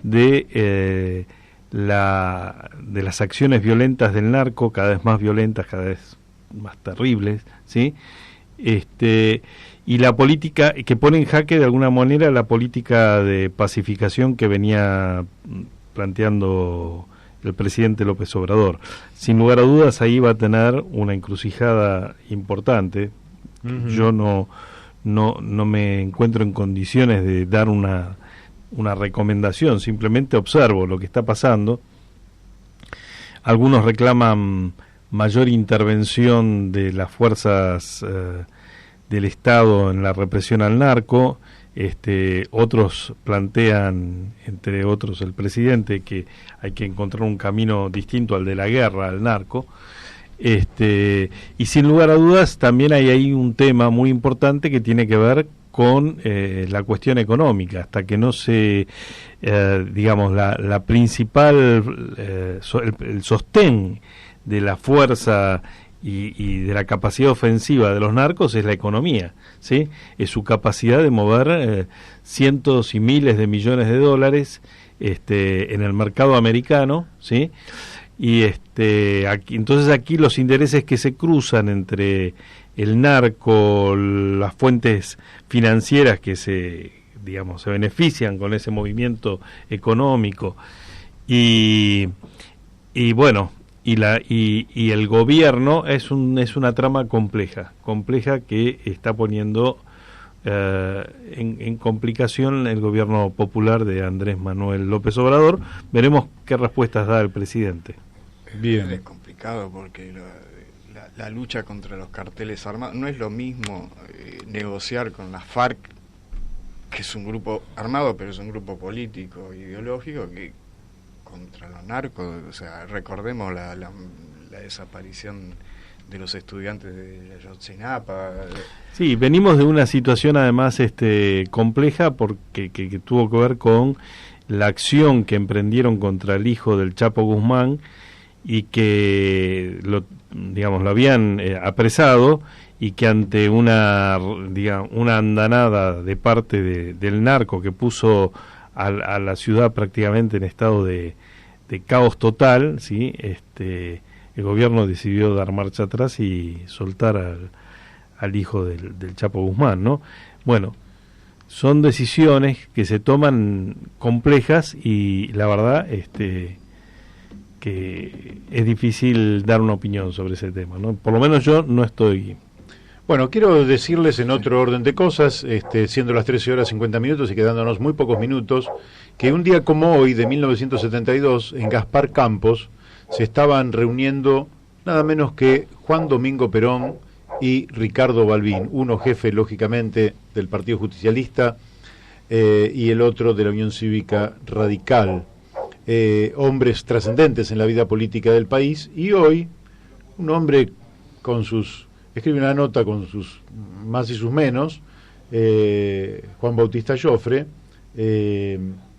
de las acciones violentas del narco, cada vez más violentas, cada vez más terribles, ¿sí? Y la política que pone en jaque de alguna manera la política de pacificación que venía planteando el presidente López Obrador. Sin lugar a dudas ahí va a tener una encrucijada importante. Yo no me encuentro en condiciones de dar una recomendación, simplemente observo lo que está pasando. Algunos reclaman mayor intervención de las fuerzas del Estado en la represión al narco. Otros plantean, entre otros el presidente, que hay que encontrar un camino distinto al de la guerra al narco. Y sin lugar a dudas también hay ahí un tema muy importante que tiene que ver con la cuestión económica, hasta que no se, digamos, la principal, el sostén de la fuerza y de la capacidad ofensiva de los narcos es la economía, ¿sí? Es su capacidad de mover cientos y miles de millones de dólares en el mercado americano, ¿sí? Y entonces aquí los intereses que se cruzan entre el narco, las fuentes financieras que se benefician con ese movimiento económico y bueno, y el gobierno es una trama compleja que está poniendo en complicación el gobierno popular de Andrés Manuel López Obrador. Veremos qué respuestas da el presidente. Bien. Es complicado porque la lucha contra los carteles armados no es lo mismo negociar con la FARC, que es un grupo armado pero es un grupo político ideológico, que contra los narcos. O sea, recordemos la desaparición de los estudiantes de Ayotzinapa. Sí, venimos de una situación además compleja porque que tuvo que ver con la acción que emprendieron contra el hijo del Chapo Guzmán y que lo habían apresado, y que ante una andanada de parte del narco que puso a la ciudad prácticamente en estado de caos total, ¿sí? El gobierno decidió dar marcha atrás y soltar al hijo del Chapo Guzmán, ¿no? Bueno, son decisiones que se toman complejas y la verdad que es difícil dar una opinión sobre ese tema, ¿no? Por lo menos yo no estoy. Bueno, quiero decirles en otro orden de cosas, siendo las 13:50 y quedándonos muy pocos minutos, que un día como hoy, de 1972, en Gaspar Campos, se estaban reuniendo nada menos que Juan Domingo Perón y Ricardo Balbín, uno jefe, lógicamente, del Partido Justicialista y el otro de la Unión Cívica Radical, hombres trascendentes en la vida política del país, y hoy un hombre escribe una nota con sus más y sus menos, Juan Bautista Joffre,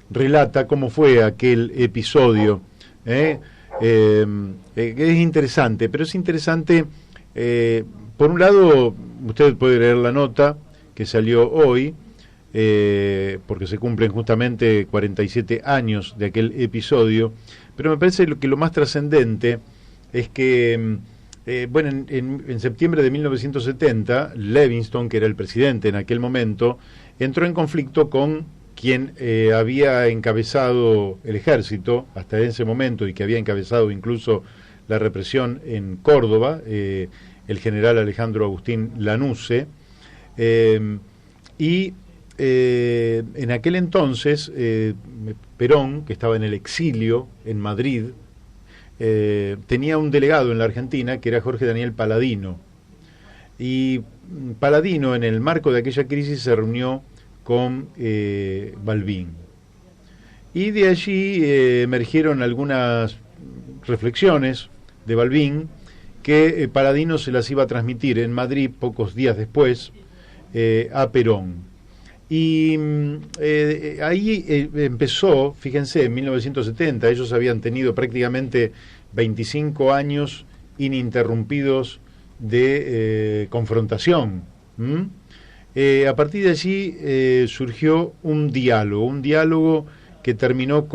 relata cómo fue aquel episodio, que es interesante, pero es interesante, por un lado, usted puede leer la nota que salió hoy, porque se cumplen justamente 47 años de aquel episodio, pero me parece que lo más trascendente es que en septiembre de 1970, Levingston, que era el presidente en aquel momento, entró en conflicto con quien había encabezado el ejército hasta ese momento y que había encabezado incluso la represión en Córdoba, el general Alejandro Agustín Lanusse, y en aquel entonces Perón, que estaba en el exilio en Madrid, tenía un delegado en la Argentina que era Jorge Daniel Paladino, y Paladino, en el marco de aquella crisis, se reunió con Balbín, y de allí emergieron algunas reflexiones de Balbín que Paladino se las iba a transmitir en Madrid pocos días después a Perón. Y ahí empezó, fíjense, en 1970, ellos habían tenido prácticamente 25 años ininterrumpidos de confrontación. A partir de allí surgió un diálogo que terminó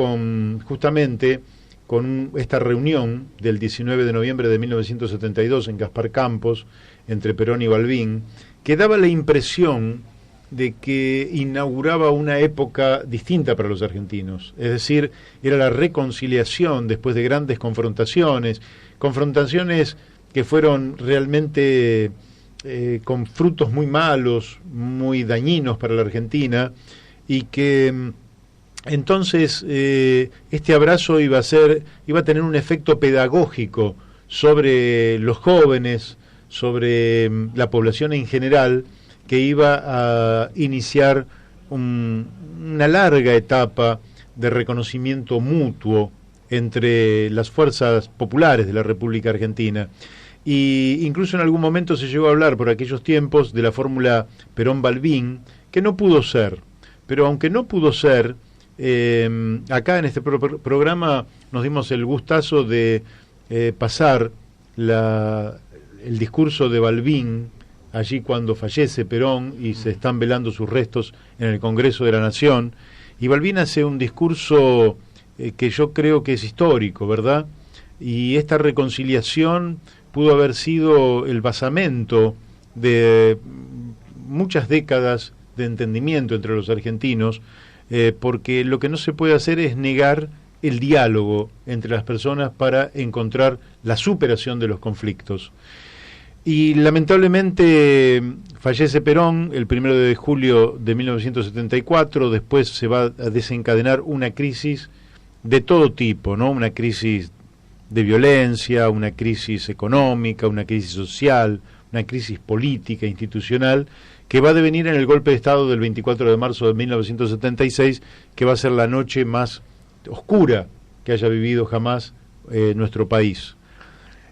justamente con esta reunión del 19 de noviembre de 1972 en Gaspar Campos, entre Perón y Balbín, que daba la impresión de que inauguraba una época distinta para los argentinos. Es decir, era la reconciliación después de grandes confrontaciones que fueron realmente con frutos muy malos, muy dañinos para la Argentina, y que entonces este abrazo iba a tener un efecto pedagógico sobre los jóvenes, sobre la población en general, que iba a iniciar una larga etapa de reconocimiento mutuo entre las fuerzas populares de la República Argentina. Y incluso en algún momento se llegó a hablar por aquellos tiempos de la fórmula Perón-Balbín, que no pudo ser. Pero aunque no pudo ser, acá en este programa nos dimos el gustazo de pasar el discurso de Balbín allí cuando fallece Perón y se están velando sus restos en el Congreso de la Nación, y Balbín hace un discurso que yo creo que es histórico, ¿verdad? Y esta reconciliación pudo haber sido el basamento de muchas décadas de entendimiento entre los argentinos, porque lo que no se puede hacer es negar el diálogo entre las personas para encontrar la superación de los conflictos. Y lamentablemente fallece Perón el 1 de julio de 1974, después se va a desencadenar una crisis de todo tipo, ¿no? Una crisis de violencia, una crisis económica, una crisis social, una crisis política, institucional, que va a devenir en el golpe de Estado del 24 de marzo de 1976, que va a ser la noche más oscura que haya vivido jamás nuestro país.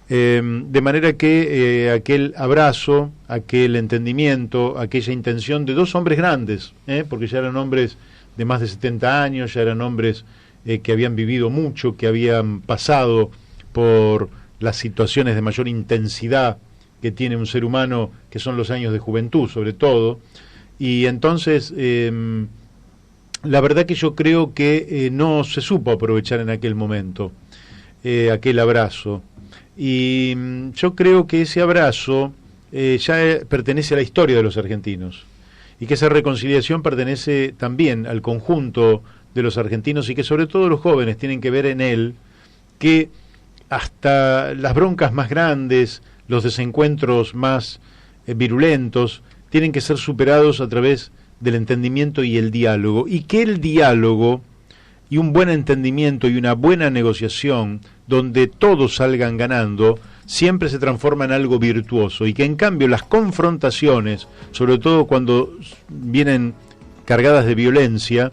De manera que aquel abrazo, aquel entendimiento, aquella intención de dos hombres grandes, porque ya eran hombres de más de 70 años, ya eran hombres que habían vivido mucho, que habían pasado por las situaciones de mayor intensidad que tiene un ser humano, que son los años de juventud sobre todo, y entonces la verdad que yo creo que no se supo aprovechar en aquel momento aquel abrazo, y yo creo que ese abrazo ya pertenece a la historia de los argentinos, y que esa reconciliación pertenece también al conjunto de los argentinos, y que sobre todo los jóvenes tienen que ver en él que hasta las broncas más grandes, los desencuentros más virulentos, tienen que ser superados a través del entendimiento y el diálogo, y que el diálogo y un buen entendimiento y una buena negociación donde todos salgan ganando siempre se transforma en algo virtuoso, y que en cambio las confrontaciones, sobre todo cuando vienen cargadas de violencia,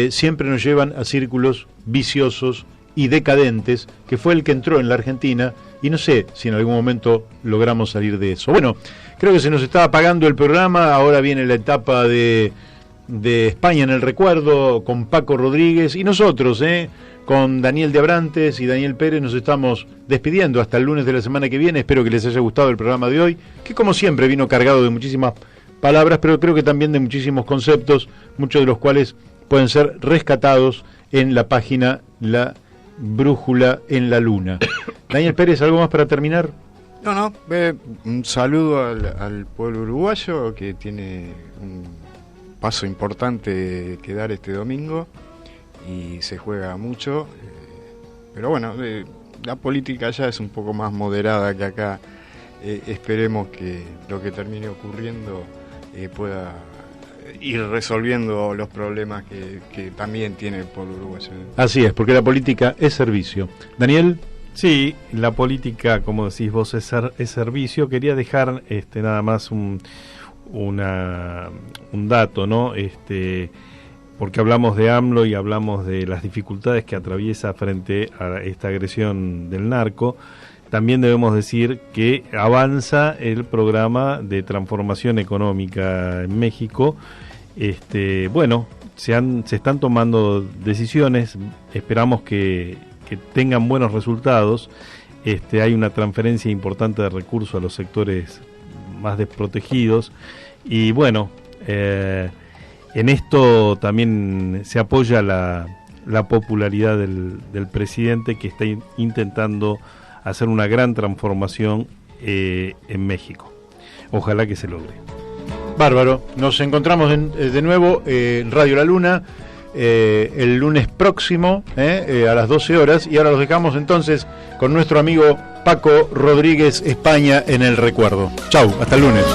siempre nos llevan a círculos viciosos y decadentes, que fue el que entró en la Argentina, y no sé si en algún momento logramos salir de eso. Bueno, creo que se nos está apagando el programa. Ahora viene la etapa de España en el recuerdo con Paco Rodríguez, y nosotros con Daniel de Abrantes y Daniel Pérez nos estamos despidiendo hasta el lunes de la semana que viene. Espero que les haya gustado el programa de hoy, que como siempre vino cargado de muchísimas palabras, pero creo que también de muchísimos conceptos, muchos de los cuales pueden ser rescatados en la página La Brújula en la Luna. Daniel Pérez, ¿algo más para terminar? No, un saludo al pueblo uruguayo, que tiene un paso importante que dar este domingo y se juega mucho, pero bueno, la política allá es un poco más moderada que acá. Esperemos que lo que termine ocurriendo pueda ir resolviendo los problemas que también tiene el pueblo uruguayo. Así es, porque la política es servicio. Daniel. Sí, la política, como decís vos, es servicio. Quería dejar nada más un dato, ¿no? Porque hablamos de AMLO y hablamos de las dificultades que atraviesa frente a esta agresión del narco. También debemos decir que avanza el programa de transformación económica en México. Bueno, se están tomando decisiones, esperamos que tengan buenos resultados. Hay una transferencia importante de recursos a los sectores más desprotegidos, y bueno, en esto también se apoya la popularidad del presidente, que está intentando hacer una gran transformación en México. Ojalá que se logre. Bárbaro, nos encontramos de nuevo en Radio La Luna el lunes próximo a las 12 horas, y ahora los dejamos entonces con nuestro amigo Paco Rodríguez, España en el recuerdo. Chau, hasta el lunes.